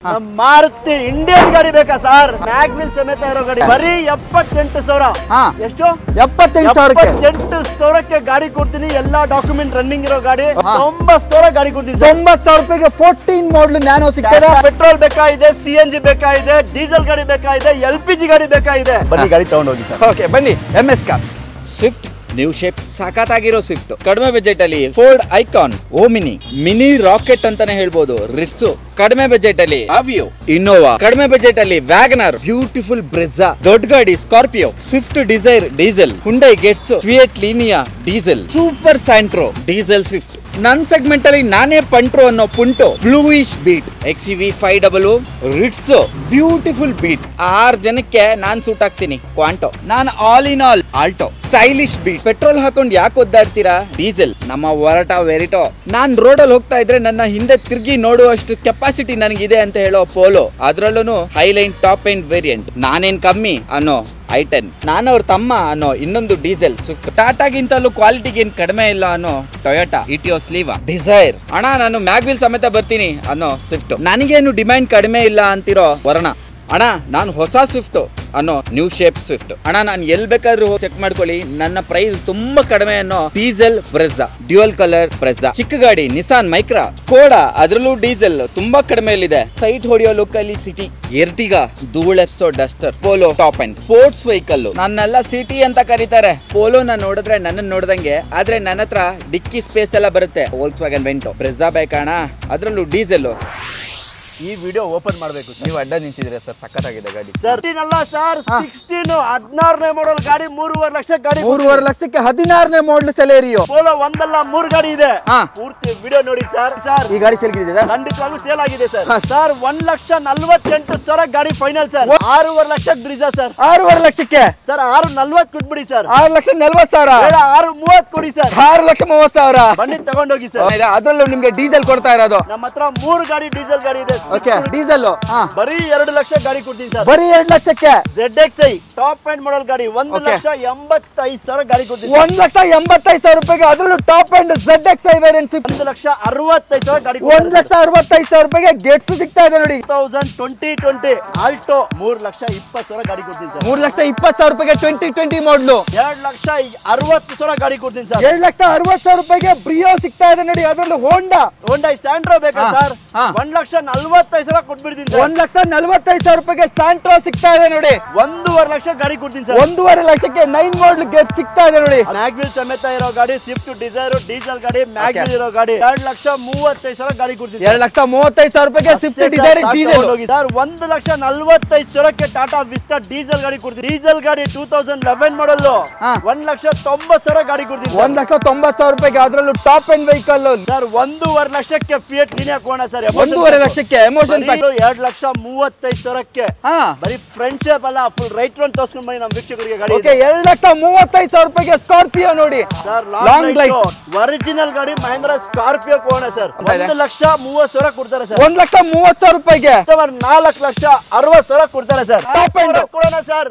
Maruti Indian ಗಾಡಿ ಬೇಕಾ sir? Mag wheel ಸಮೇತ ಇರೋ ಗಾಡಿ ಬರೀ 78,000. ಎಷ್ಟು? 78,000ಕ್ಕೆ ಗಾಡಿ ಕೊಡ್ತೀನಿ. ಎಲ್ಲಾ ಡಾಕ್ಯುಮೆಂಟ್ ರನ್ನಿಂಗ್ ಇರೋ ಗಾಡಿ. 90,000 ಗಾಡಿ ಕೊಡ್ತೀನಿ. 90,000 ರೂಪಾಯಿಗೆ 14 ಮಾಡಲ್ ನ್ಯಾನೋ ಸಿಗ್ತದೆ. ಪೆಟ್ರೋಲ್ ಬೇಕಾಗಿದೆ, CNG ಬೇಕಾಗಿದೆ, ಡೀಸೆಲ್ ಗಾಡಿ ಬೇಕಾಗಿದೆ, LPG ಗಾಡಿ ಬೇಕಾಗಿದೆ. ಬನ್ನಿ ಗಾಡಿ ತಗೊಂಡೋಗಿ ಸರ್. ಓಕೆ ಬನ್ನಿ. MS car Swift new shape ಸಾಕಾಗಿರೋ ಸ್ವಿಫ್ಟ್ ಕಡಿಮೆ ಬಜೆಟ್ ಅಲ್ಲಿ Ford Icon, Omni, mini rocket ಅಂತಾನೆ ಹೇಳ್ಬೋದು, ರಿಟ್ಸು ಕಡಿಮೆ ಬಜೆಟ್ ಅಲ್ಲಿ, ಅವಿಯೋ, ಇನ್ನೋವಾ ಕಡಿಮೆ ಬಜೆಟ್ ಅಲ್ಲಿ, ವ್ಯಾಗನರ್, ಬ್ಯೂಟಿಫುಲ್ ಬ್ರೆಜಾ, ದೊಡ್ಡ ಗಾಡಿ Scorpio, Swift Dzire diesel, Hyundai Getz, Fiat Linea diesel, super Santro diesel Swift. ನನ್ ಸೆಗ್ಮೆಂಟ್ ಅಲ್ಲಿ ನಾನೇ ಪಂಟ್ರೋ ಅನ್ನೋ Punto, bluish Beat, XUV 500, Ritz beautiful Beat. 6 ಜನಕ್ಕೆ ನಾನ್ ಸೂಟ್ ಆಗ್ತೀನಿ. ಕ್ವಾಂಟೋ, ನಾನು all in all Alto, stylish Beat. Petrol ಹಾಕೊಂಡು ಯಾಕೆ ಒದ್ದಾಡ್ತೀರಾ? ಡೀಸೆಲ್ ನಮ್ಮ ವರಟಾ ವೆರಿಟೋ. ನಾನ್ ರೋಡಲ್ಲಿ ಹೋಗ್ತಾ ಇದ್ರೆ ನನ್ನ ಹಿಂದೆ ತಿರ್ಗಿ ನೋಡುವಷ್ಟು ಕೆಪಾಸಿಟಿ ನನಗಿದೆ ಅಂತ ಹೇಳೋ ಪೋಲೋ, ಅದ್ರಲ್ಲೂ ಹೈಲೈನ್ ಟಾಪ್ ಎಂಡ್ ವೇರಿಯಂಟ್. ನಾನೇನ್ ಕಮ್ಮಿ ಅನ್ನೋ I10, ನಾನು ಅವ್ರ ತಮ್ಮ ಅನ್ನೋ ಇನ್ನೊಂದು ಡೀಸೆಲ್ ಸ್ವಿಫ್ಟ್. ಟಾಟಾಗಿಂತಲೂ ಕ್ವಾಲಿಟಿಗೆ ಏನ್ ಕಡಿಮೆ ಇಲ್ಲ ಅನ್ನೋ ಟೊಯೋಟಾ ಇಟಿಯೋಸ್ ಲೀವಾ, ಡಿಸೈರ್. ಅಣ್ಣ ನಾನು ಮ್ಯಾಗ್ವಿಲ್ ಸಮೇತ ಬರ್ತೀನಿ ಅನ್ನೋ ಸ್ವಿಫ್ಟ್. ನನಗೇನು ಡಿಮ್ಯಾಂಡ್ ಕಡಿಮೆ ಇಲ್ಲ ಅಂತಿರೋ ವರ್ಣ. ಅಣ್ಣ ನಾನು ಹೊಸ ಸ್ವಿಫ್ಟ್ ಅನ್ನೋ ನ್ಯೂ ಶೇಪ್ ಸ್ವಿಫ್ಟ್. ಅಣ್ಣ ನಾನು ಎಲ್ಲಿ ಬೇಕಾದ್ರೂ ಚೆಕ್ ಮಾಡ್ಕೊಳ್ಳಿ, ನನ್ನ ಪ್ರೈಸ್ ತುಂಬಾ ಕಡಿಮೆ ಅನ್ನೋ diesel Brezza, dual colour Brezza. ಚಿಕ್ಕ ಗಾಡಿ ನಿಸಾನ್ ಮೈಕ್ರಾ, ಸ್ಕೋಡಾ, ಅದ್ರಲ್ಲೂ ಡೀಸೆಲ್ ತುಂಬಾ ಕಡಿಮೆಯಲ್ಲಿದೆ. ಸೈಟ್ ಹೊಡೆಯೋ ಲುಕ್ ಅಲ್ಲಿ ಸಿಟಿ, ಎರ್ಟಿಗಾ, ಧೂಳ್ ಎಪ್ಸೋ Duster, Polo top and sports vehicle. ನನ್ನೆಲ್ಲ ಸಿಟಿ ಅಂತ ಕರೀತಾರೆ. ಪೋಲೋನ ನೋಡಿದ್ರೆ ನನ್ನ ನೋಡ್ದಂಗೆ, ಆದ್ರೆ ನನ್ನ ಹತ್ರ ಡಿಕ್ಕಿ ಸ್ಪೇಸ್ ಎಲ್ಲ ಬರುತ್ತೆ. ವೋಲ್ಕ್ಸ್ವ್ಯಾಗನ್ ವೆಂಟೋ, ಬ್ರೆಜಾ ಬೇಕಣ್ಣ, ಅದ್ರಲ್ಲೂ ಡೀಸೆಲ್. ಈ ವಿಡಿಯೋ ಓಪನ್ ಮಾಡಬೇಕು. ನೀವು ಅಡ್ಡ ನಿಂತಿದ್ರೆ ಸರ್, ಸಖತ್ತಾಗಿದೆ ಗಾಡಿ. ಸರ್ ಅಲ್ಲ ಸರ್, 16ನೇ ಮಾಡಲ್ ಗಾಡಿ, 3.5 ಲಕ್ಷ ಗಾಡಿ. 3.5 ಲಕ್ಷಕ್ಕೆ 16ನೇ ಮಾಡಲ್ ಸೆಲೆರಿಯೋ. ಪೋಲೋ ಒಂದಲ್ಲ 3 ಗಾಡಿ ಇದೆ. ಪೂರ್ತಿ ವಿಡಿಯೋ ನೋಡಿ ಸರ್. ಸರ್ ಈ ಗಾಡಿ ಸೇಲ್ ಗಿದೆ? ಖಂಡಿತವಾಗ್ಲೂ ಸೇಲ್ ಆಗಿದೆ ಸರ್. ಸರ್ 1,48,000 ಗಾಡಿ final sir. 6.5 lakh Brezza sir. 6.5 ಲಕ್ಷಕ್ಕೆ ಸರ್ 6.40 ಕೊಟ್ಬಿಡಿ ಸರ್. 6,40,000 6.30 ಕೊಡಿ ಸರ್. 6,30,000 ಬನ್ನಿ ತಗೊಂಡೋಗಿ ಸರ್. ಅದ್ರಲ್ಲೂ ನಿಮ್ಗೆ ಡೀಸೆಲ್ ಕೊಡ್ತಾ ಇರೋದು. ನಮ್ಮ ಹತ್ರ 3 ಗಾಡಿ ಡೀಸೆಲ್ ಗಾಡಿ ಇದೆ. ಓಕೆ, ಡೀಸೆಲ್ ಬರೀ 2 ಲಕ್ಷ ಗಾಡಿ ಕೊಡ್ತೀನಿ ಸರ್. ಬರೀ 2 ಲಕ್ಷಕ್ಕೆ ZXi ಟಾಪ್ ಎಂಡ್ ಮಾಡಲ್ ಗಾಡಿ 1,85,000 ಗಾಡಿ ಕೊಡ್ತೀನಿ. 1,85,000 ರೂಪಾಯಿಗೆ, ಅದ್ರಲ್ಲೂ ಟಾಪ್ ಎಂಡ್ ZXi ವೇರಿಯಂಟ್ 1,65,000 ಗಾಡಿ. 1,65,000 ರೂಪಾಯಿಗೆ ಗೆಟ್ಸ್ ಸಿಗ್ತಾ ಇದೆ ನೋಡಿ. 2020 ಆಲ್ಟೋ 3,20,000 ಗಾಡಿ ಕೊಡ್ತೀನಿ ಸರ್. 3,20,000 ರೂಪಾಯಿಗೆ 2020 ಮಾಡಲು. 2,60,000 ಗಾಡಿ ಕೊಡ್ತೀನಿ ಸರ್. 2,60,000 ರೂಪಾಯಿಗೆ ಬ್ರಿಯೋ ಸಿಗ್ತಾ ಇದೆ ನೋಡಿ. ಅದ್ರಲ್ಲೂ ಹೋಂಡಾ ಸ್ಯಾಂಟ್ರೋ ಬೇಕಾ ಸರ್? 1,40,000 ಕೊಟ್ಬಿಡ್ತೀನಿ ಸರ್. 1,45,000 ರೂಪಾಯಿಗೆ ಸ್ಯಾಂಟ್ರೋ ಸಿಗ್ತಾ ಇದೆ ನೋಡಿ. 1.5 ಲಕ್ಷ ಗಾಡಿ ಕೊಡ್ತೀನಿ ಸರ್. 1.5 ಲಕ್ಷಕ್ಕೆ 9 ಮಾಡಲ್ ಗೆಟ್ ಸಿಗ್ತಾ ಇದೆ ನೋಡಿ. ಮ್ಯಾಗ್ವಿಲ್ ಸಮೇತ ಇರೋ ಗಾಡಿ, ಸ್ವಿಫ್ಟ್ ಡಿಸೈರ್ ಡೀಸೆಲ್ ಗಾಡಿ, ಮ್ಯಾಗ್ವಿಲ್ ಇರೋ ಗಾಡಿ 2,35,000 ಗಾಡಿ ಕೊಡ್ತೀನಿ. 2,35,000 ರೂಪಾಯಿಗೆ ಸ್ವಿಫ್ಟ್ ಡಿಸೈರ್ ಡೀಸೆಲ್ ಸರ್. 1,45,000ಕ್ಕೆ ಟಾಟಾ ವಿಸ್ಟಾ ಡೀಸೆಲ್ ಗಾಡಿ ಕೊಡ್ತೀನಿ. ಡೀಸೆಲ್ ಗಾಡಿ 2011 ಮಾಡಲ್ 1,90,000 ಗಾಡಿ ಕೊಡ್ತೀನಿ. 1,90,000 ರೂಪಾಯಿಗೆ, ಅದ್ರಲ್ಲೂ ಟಾಪ್ ಎಂಡ್ ವೆಹಿಕಲ್ ಸರ್. 1.5 ಲಕ್ಷಕ್ಕೆ ಫಿಯಟ್ ಲೀನಿಯಾ ಕೋಣ ಸರ್. 1.5 ಲಕ್ಷಕ್ಕೆ ಎಮೋಷನ್ ಪ್ಯಾಕ್. 2,35,000 ಬರೀ ಫ್ರಂಟ್ ಶೇಪ್ ಅಲ್ಲ, ಫುಲ್ ರೈಟ್ ರನ್ ತೋರಿಸ್ಕೊಂಡು ಬನ್ನಿ ನಮ್ಮ ವೀಕ್ಷಕರಿಗೆ ಗಾಡಿ. 2,35,000 ರೂಪಾಯಿಗೆ ಸ್ಕಾರ್ಪಿಯೋ ನೋಡಿ. ಸರ್ ಲಾಂಗ್ ರೈಡ್ ಒರಿಜಿನಲ್ ಗಾಡಿ ಮಹೇಂದ್ರ ಸ್ಕಾರ್ಪಿಯೋ ಕೋಣ ಸರ್. 1,30,30,000 ಕೊಡ್ತಾರೆ ಸರ್. 1,30,30,000 ರೂಪಾಯಿಗೆ 4,60,000 ಕೊಡ್ತಾರೆ ಸರ್. ಟಾಪ್ ಎಂಡ್ ಕೊಡೋಣ ಸರ್.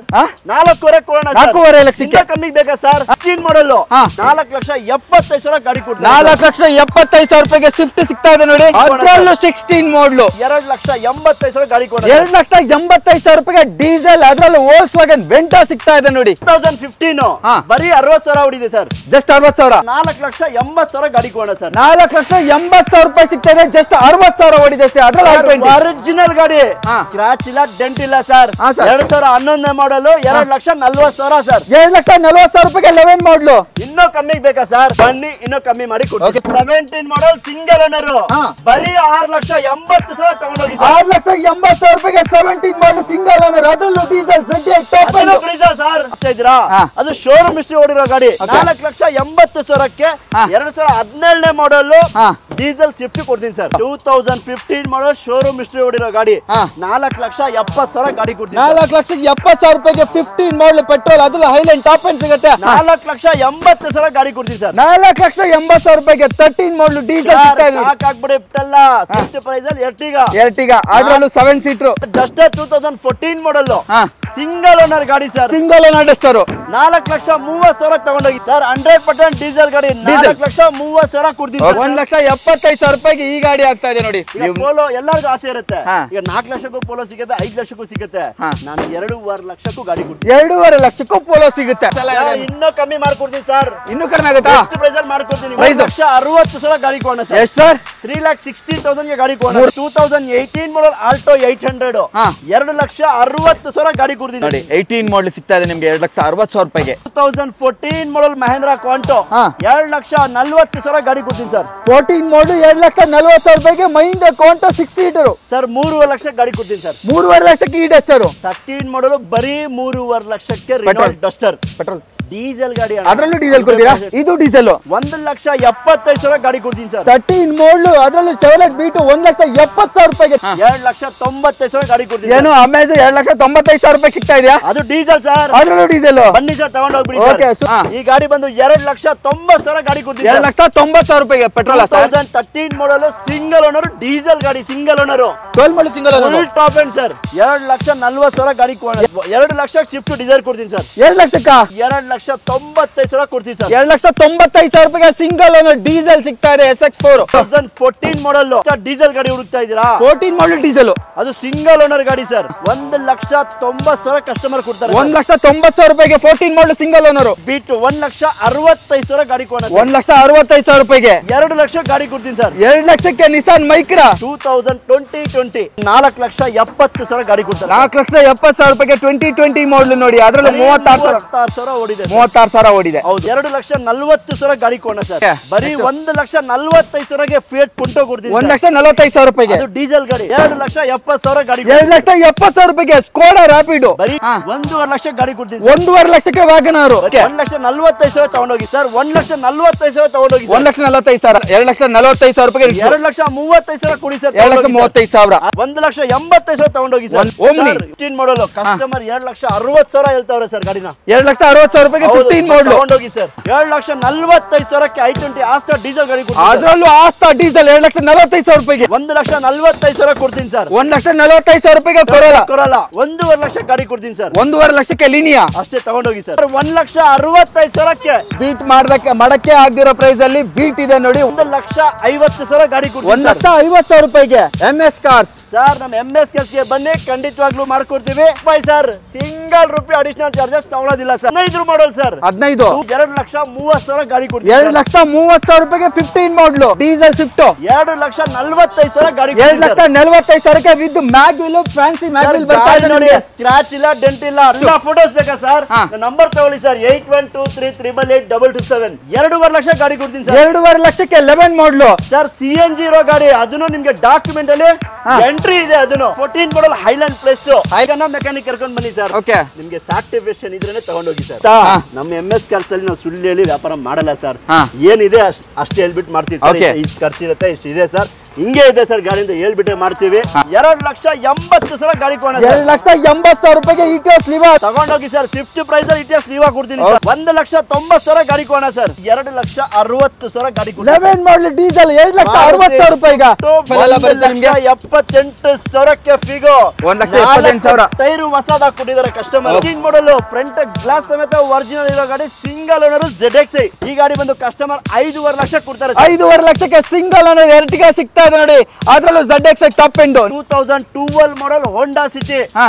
4.5 ಕೊಡೋಣ ಸರ್. 4.5 ಲಕ್ಷಕ್ಕೆ ಕಮ್ಮಿ ಬೇಕಾ ಸರ್? 16 ಮಾಡಲ್ 4,75,000 ಗಾಡಿ ಕೊಡ್ತಾರೆ. 4,75,000 ರೂಪಾಯಿಗೆ ಸ್ವಿಫ್ಟ್ ಸಿಗ್ತಾ ಇದೆ ನೋಡಿ. ಅದ್ರಲ್ಲೂ 16 ಮಾಡಲು 2,85,000 ಗಾಡಿ ಕೊಡ. 2,85,000 ರೂಪಾಯಿಗೆ ಡೀಸೆಲ್, ಅದ್ರಲ್ಲೂ ವೋಲ್ಕ್ಸ್ವ್ಯಾಗನ್ ವೆಂಟೋ ಸಿಗ್ತಾ ಇದೆ ನೋಡಿ. 2015 ಬರೀ 60,000 ಹೊಡಿದೆ ಸರ್. ಜಸ್ಟ್ 60,000. 4,80,000 ಗಾಡಿ ಕೊಡ ಸರ್. 4,80,000 ರೂಪಾಯಿ ಸಿಗ್ತಾ ಇದೆ. ಜಸ್ಟ್ 60,000 ಹೊಡಿದೆ ಅಷ್ಟೇ. ಅದ್ರಲ್ಲಿ ಒರಿಜಿನಲ್ ಗಾಡಿ, ಸ್ಕ್ರಾಚ್ ಇಲ್ಲ, ಡೆಂಟ್ ಇಲ್ಲ ಸರ್. 2011 ಮಾಡಲ್ 2,40,000 ಸರ್. 2,40,000 ರೂಪಾಯಿಗೆ 11 ಮಾಡಲು. ಇನ್ನೂ ಕಮ್ಮಿ ಬೇಕಾ ಸರ್? ಬನ್ನಿ ಇನ್ನೂ ಕಮ್ಮಿ ಮಾಡಿ ಕೊಡ್ತೀನಿ. 17 ಮಾಡಲ್ ಸಿಂಗಲ್ ಓನರ್ ಬರೀ 6,80,000 ತಗೊಂಡೋಗಿ. 6,80,000 ರೂಪಾಯಿಗೆ 17 ಮಾಡಲ್ ಸಿಂಗಲ್ ಓನರ್, ಅದ್ರಲ್ಲೂ ಡೀಸೆಲ್ ಟಾಪ್ ಎಂಡ್ ಸರ್. ಅದು ಶೋರೂಮ್ ಹಿಸ್ಟ್ರಿ ಓಡಿರೋ ಗಾಡಿ. 4,80,000ಕ್ಕೆ 2017ನೇ ಮಾಡಲ್ ಡೀಸೆಲ್ ಸ್ವಿಫ್ಟ್ ಕೊಡ್ತೀನಿ ಸರ್. 2015 ಮಾಡಲ್ ಶೋರೂಮ್ ಹಿಸ್ಟ್ರಿ ಓಡಿರೋ ಗಾಡಿ 4,70,000 ಗಾಡಿ ಕೊಡ್ತೀನಿ. 4,70,000 ರೂಪಾಯಿಗೆ 15 ಮಾಡಲ್ ಪೆಟ್ರೋಲ್, ಅದ್ರಲ್ಲೂ ಹೈಲೈನ್ ಟಾಪ್ ಎಂಡ್ ಸಿಗುತ್ತೆ. 4,80,000 ಗಾಡಿ ಕೊಡ್ತೀನಿ ಸರ್. 4,80,000 ರೂಪಾಯಿಗೆ 13 ಮಾಡಲ್ ಡೀಸೆಲ್ ಸಿಗ್ತಾ ಇದೆ. ಸಾಕಾಗ್ಬಿಡಿ ಸ್ವಿಫ್ಟ್ ಪ್ರೈಸ್ ಅಲ್ಲಿ ಎರ್ಟಿಗಾ ಎರ್ಟಿಗಾ ಅದ್ರಲ್ಲೂ 7 seater Duster 2014 model single owner ಗಾಡಿ ಸರ್. ಸಿಂಗಲ್ ಓನರ್ ಡಸ್ಟರ್ 4,30,000 ತಗೊಂಡೋಗಿ ಸರ್. 100% ಡೀಸೆಲ್ ಗಾಡಿ 4,30,000 ಕೊಡ್ತೀವಿ. 1,75,000 ರೂಪಾಯಿಗೆ ಈ ಗಾಡಿ ಆಗ್ತಾ ಇದೆ ನೋಡಿ. ಪೋಲೋ ಎಲ್ಲರಿಗೂ ಆಸೆ ಇರುತ್ತೆ, ಈಗ 4 ಲಕ್ಷಕ್ಕೂ ಪೋಲೋ ಸಿಗುತ್ತೆ, 5 ಲಕ್ಷಕ್ಕೂ ಸಿಗುತ್ತೆ. ನಾನು 2.5 ಲಕ್ಷಕ್ಕೂ ಗಾಡಿ ಕೊಡ್ತೀನಿ. 2.5 ಲಕ್ಷಕ್ಕೂ ಪೋಲೋ ಸಿಗುತ್ತೆ. ಇನ್ನೂ ಕಮ್ಮಿ ಮಾಡ್ಕೊಡ್ತೀನಿ ಸರ್. ಇನ್ನೂ ಕಡಿಮೆ ಆಗುತ್ತಾ? ಪ್ರೈಸ್ ಮಾಡ್ಕೊಡ್ತೀನಿ. 1,60,000 ಗಾಡಿ ಕೊಡೋಣ ಸರ್. ಎಷ್ಟು ಸರ್? 3,60,000 ಗೆ ಗಾಡಿ ಕೊಡೋಣ. 2018 ಮಾಡಲ್ ಆಲ್ಟೋ 800 2,60,000 ಗಾಡಿ ಕೊಡ್ತೀನಿ ನೋಡಿ. 18 ಮಾಡಲ್ ಸಿಗ್ತಾ ಇದೆ ನಿಮ್ಗೆ 2,60,000 ರೂಪಾಯಿಗೆ. 2014 ಮಾಡಲ್ ಮಹೇಂದ್ರ ಕ್ವಾಂಟೋ 2,40,000 ಗಾಡಿ ಕೊಡ್ತೀನಿ ಸರ್. 14 ಮಾಡಲ್ 2,40,000 ರೂಪಾಯಿಗೆ ಮಹೀಂದ್ರ ಕ್ವಾಂಟೋ 6 ಸೀಟರ್ ಸರ್. 3.5 ಲಕ್ಷಕ್ಕೆ ಗಾಡಿ ಕೊಡ್ತೀನಿ ಸರ್. 3.5 ಲಕ್ಷಕ್ಕೆ ಈ ಡಸ್ಟರ್ 13 ಮಾಡಲ್ ಬರೀ 3.5 ಲಕ್ಷಕ್ಕೆ ರಿನಾಲ್ಟ್ ಡಸ್ಟರ್ ಪೆಟ್ರೋಲ್ ಡೀಸೆಲ್ ಗಾಡಿ. ಅದರಲ್ಲೂ ಡೀಸೆಲ್ ಕೊಡ್ತೀರಾ? ಇದು ಡೀಸೆಲ್ 1,75,000 ಗಾಡಿ ಕೊಡ್ತೀನಿ ಸರ್. 13 ಮಾಡಲ್ ಅದರಲ್ಲೂ ಚಾವ್ಲೆಟ್ ಬೀಟು 1,70,000 ರೂಪಾಯಿಗೆ 2,90,000 ಗಾಡಿ ಕೊಡ್ತೀನಿ. ಏನು ಅಮೆಜಾನ್ 2,95,000 ರೂಪಾಯಿ ಸಿಗ್ತಾ ಇದೆಯಾ? ಅದು ಡೀಸೆಲ್ ಸರ್. ಅದರಲ್ಲೂ ಡೀಸೆಲ್ ಬನ್ನಿ ಸರ್ ತಗೊಂಡು ಹೋಗ್ಬಿಡಿ. ಈ ಗಾಡಿ ಬಂದು 2,90,000 ಗಾಡಿ ಕೊಡ್ತೀನಿ. 2,90,000 ರೂಪಾಯಿಗೆ petrol. 2013 model single owner diesel ಗಾಡಿ. Single owner 12 model single owner top end sir. 2,40,000 ಗಾಡಿ 2 ಲಕ್ಷ ಶಿಫ್ಟ್ ಡಿಸೈರ್ ಕೊಡ್ತೀನಿ ಸರ್. 2 ಲಕ್ಷಕ್ಕ 2,95,000 ಕೊಡ್ತೀವಿ ಸರ್. 2,95,000 ರೂಪಾಯಿಗೆ ಸಿಂಗಲ್ ಓನರ್ ಡೀಸೆಲ್ ಸಿಗ್ತಾ ಇದೆ. SX4 2014 ಮಾಡಲ್ ಡೀಸೆಲ್ ಗಾಡಿ ಹುಡುಕ್ತಾ ಇದ್ದೀರಾ? 14 ಮಾಡಲ್ ಡೀಸೆಲ್ ಅದು ಸಿಂಗಲ್ ಓನರ್ ಗಾಡಿ ಸರ್. 1,90,000 ಕಸ್ಟಮರ್ ಕೊಡ್ತಾರೆ. 1,90,000 ರೂಪಾಯಿಗೆ 14 ಮಾಡಲ್ ಸಿಂಗಲ್ ಓನರ್. ಬಿಟ್ 1,65,000 ಗಾಡಿ ಕೊಡೋಣ. 1,65,000 ರೂಪಾಯಿಗೆ 2 ಲಕ್ಷ ಗಾಡಿ ಕೊಡ್ತೀನಿ ಸರ್. 2 ಲಕ್ಷಕ್ಕೆ ನಿಸಾನ್ ಮೈಕ್ರಾ 2020 4,70,000 ಗಾಡಿ ಕೊಡ್ತಾರೆ. 4,70,000 ರೂಪಾಯಿಗೆ 2020 ಮಾಡಲ್ ನೋಡಿ. ಅದರಲ್ಲೂ 36,000 ಓಡಿದೆ. 36,000 ಓಡಿದೆ. ಹೌದು. 2,40,000 ಗಾಡಿ ಕೊಡೋಣ ಸರ್. ಬರೀ 1,45,000 ಫಿಯಟ್ ಪುಂಟೋ ಕೊಡ್ತೀನಿ. 1,40,000 ರೂಪಾಯಿಗೆ ಅದು ಡೀಸೆಲ್ ಗಾಡಿ. 2,70,000 ಗಾಡಿ. 2,70,000 ರೂಪಾಯಿಗೆ ಸ್ಕೋಡಾ ರ್ಯಾಪಿಡೋ ಬರೀ 1.5 ಲಕ್ಷ ಗಾಡಿ ಕೊಡ್ತೀನಿ. 1.5 ಲಕ್ಷಕ್ಕೆ ವ್ಯಾಗನಾರ್ 1,45,000 ತಗೊಂಡೋಗಿ ಸರ್. 1,45,000 ತಗೊಂಡೋಗಿ. 1,45,000 2,45,000 ರೂಪಾಯಿಗೆ 2,35,000 ಕೊಡಿ ಸರ್. 2,35,000 1,80,000 ತಗೊಂಡೋಗಿ ಸರ್. ಓಮ್ನಿ 15 ಮಾಡಲ್ ಕಸ್ಟಮರ್ 2,60,000 ಹೇಳ್ತಾವ್ರೆ ಸರ್ ಗಾಡಿನ. 2,60,000 ರೂಪಾಯಿಗೆ 15 ಮಾಡಲ್ ತಗೊಂಡೋಗಿ ಸರ್. 2,45,000ಕ್ಕೆ i20 ಆಸ್ಟಾ ಡೀಸೆಲ್ ಗಾಡಿ ಕೊಡ್ತೀನಿ. ಅದರಲ್ಲೂ ಆಸ್ತಾ ಡೀಸೆಲ್ 2,45,000 ರೂಪಾಯಿಗೆ 1,45,000 ಕೊಡ್ತೀನಿ ಸರ್. 1,45,000 ರೂಪಾಯಿಗೆ ಕೊರಲ್ಲ 1.5 ಲಕ್ಷ ಗಾಡಿ ಕೊಡ್ತೀನಿ ಸರ್. 1.5 ಲಕ್ಷಕ್ಕೆ ಲೀನಿಯಾ ಅಷ್ಟೇ ತಗೊಂಡೋಗಿ ಸರ್. 1,65,000ಕ್ಕೆ ಬೀಟ್ ಮಾಡಕ್ಕೆ ಆಗದಿರೋ ಪ್ರೈಸ್ ಅಲ್ಲಿ ಬೀಟ್ ಇದೆ ನೋಡಿ. 1,50,000 ಗಾಡಿ ಕೊಡ್ತೀನಿ. 1,50,000 ರೂಪಾಯಿಗೆ MS ಕಾರ್ಸ್ ಸರ್. ನಮ್ಮ MS ಕಾರ್ಸ್ಗೆ ಬನ್ನಿ, ಖಂಡಿತವಾಗ್ಲೂ ಮಾಡ್ಕೊಡ್ತೀವಿ ಸರ್. ಸಿಂಗಲ್ ರೂಪಾಯಿ ಅಡಿಷನಲ್ ಚಾರ್ಜಸ್ ತಗೊಳ್ಳೋದಿಲ್ಲ ಸರ್. 15 model sir. 15 2,30,000 ಗಾಡಿ ಕೊಡ್ತೀನಿ. 2,30,000 ರೂಪಾಯಿಗೆ 15 ಮಾಡಲ್ ಡೀಸೆಲ್ ಸ್ವಿಫ್ಟ್ 2,45,000 ಗಾಡಿ. 2,45,000 ವಿತ್ ಮ್ಯಾಗ್ವಿಲ್ ಫ್ಯಾನ್ಸಿ ಮ್ಯಾಗ್ವಿಲ್ ಬರ್ತಾ ಇದೆ ನೋಡಿ. ಸ್ಕ್ರಾಚ್ ಇಲ್ಲ, ಡೆಂಟ್ ಇಲ್ಲ. ಫೋಟೋಸ್ ಬೇಕಾ ಸರ್? ನಂಬರ್ ತಗೊಳ್ಳಿ ಸರ್. 8123888827. 2.5 ಲಕ್ಷ ಗಾಡಿ ಕೊಡ್ತೀನಿ ಸರ್. 2.5 ಲಕ್ಷಕ್ಕೆ 11 ಮಾಡಲ್ ಸರ್. CNG ಇರೋ ಗಾಡಿ. ಅದನ್ನು ನಿಮ್ಗೆ ಡಾಕ್ಯುಮೆಂಟ್ ಅಲ್ಲಿ ಎಂಟ್ರಿ ಇದೆ. ಅದನ್ನು 14 ಮಾಡಲ್ ಹೈಲ್ಯಾಂಡ್ ಪ್ಲಸ್ ಮೆಕ್ಯಾನಿಕ್ ಕರ್ಕೊಂಡು ಬನ್ನಿ ಸರ್. ನಿಮ್ಗೆ ಸರ್ಟಿಫಿಕೇಶನ್ ಇದ್ರೇನೆ ತಗೊಂಡೋಗಿ ಸರ್. ನಮ್ಮ MS ಕಾರ್ಸ್ ಅಲ್ಲಿ ನಾವು ಸುಳ್ಳು ಹೇಳಿ ವ್ಯಾಪಾರ ಮಾಡಲ್ಲ ಸರ್. ಏನಿದೆ ಅಷ್ಟೇ ಹೇಳ್ಬಿಟ್ಟು ಮಾಡ್ತೀವಿ. ಇಷ್ಟು ಖರ್ಚಿರುತ್ತೆ, ಇಷ್ಟು ಇದೆ ಸರ್, ಹಿಂಗೆ ಇದೆ ಸರ್ ಗಾಡಿ ಅಂತ ಹೇಳ್ಬಿಟ್ಟೆ ಮಾಡ್ತೀವಿ. 2,80,000 ಗಾಡಿ ಕೊಡೋಣ. 2,80,000 ರೂಪಾಯಿಗೆ ಇಟಿಎಸ್ ಲೀವಾ ತಗೊಂಡೋಗಿ ಸರ್. ಫಿಫ್ಟ್ ಪ್ರೈಸ್ ಅಲ್ಲಿ ಇಟಿಎಸ್ ಲೀವಾ ಕೊಡ್ತೀನಿ. 1,90,000 ಗಾಡಿ ಕೊಡೋಣ ಸರ್. 2,60,000 ಗಾಡಿ. 11 ಮಾಡಲ್ ಡೀಸೆಲ್ 2,60,000 ರೂಪಾಯಿಗೆ 1,78,000ಕ್ಕೆ ಫಿಗೋ. 1,78,000 ಟೈರು ಹೊಸದಾಗಿ ಕೊಟ್ಟಿದ್ದಾರೆ ಕಸ್ಟಮರ್. 15 ಮಾಡಲ್ ಫ್ರಂಟ್ ಗ್ಲಾಸ್ ಸಮೇತ ಒರಿಜಿನಲ್ ಇರೋ ಗಾಡಿ. Single owner ZX. ಈ ಗಾಡಿ ಬಂದು ಕಸ್ಟಮರ್ 5.5 ಲಕ್ಷ ಕೊಡ್ತಾರೆ. 5.5 ಲಕ್ಷಕ್ಕೆ ಸಿಂಗಲ್ ಓನರ್ ಎರ್ಟಿಗಾ ಸಿಗ್ತಾ ಇದೆ ನೋಡಿ. ಅದರಲ್ಲೂ ZX top end 2012 model Honda City.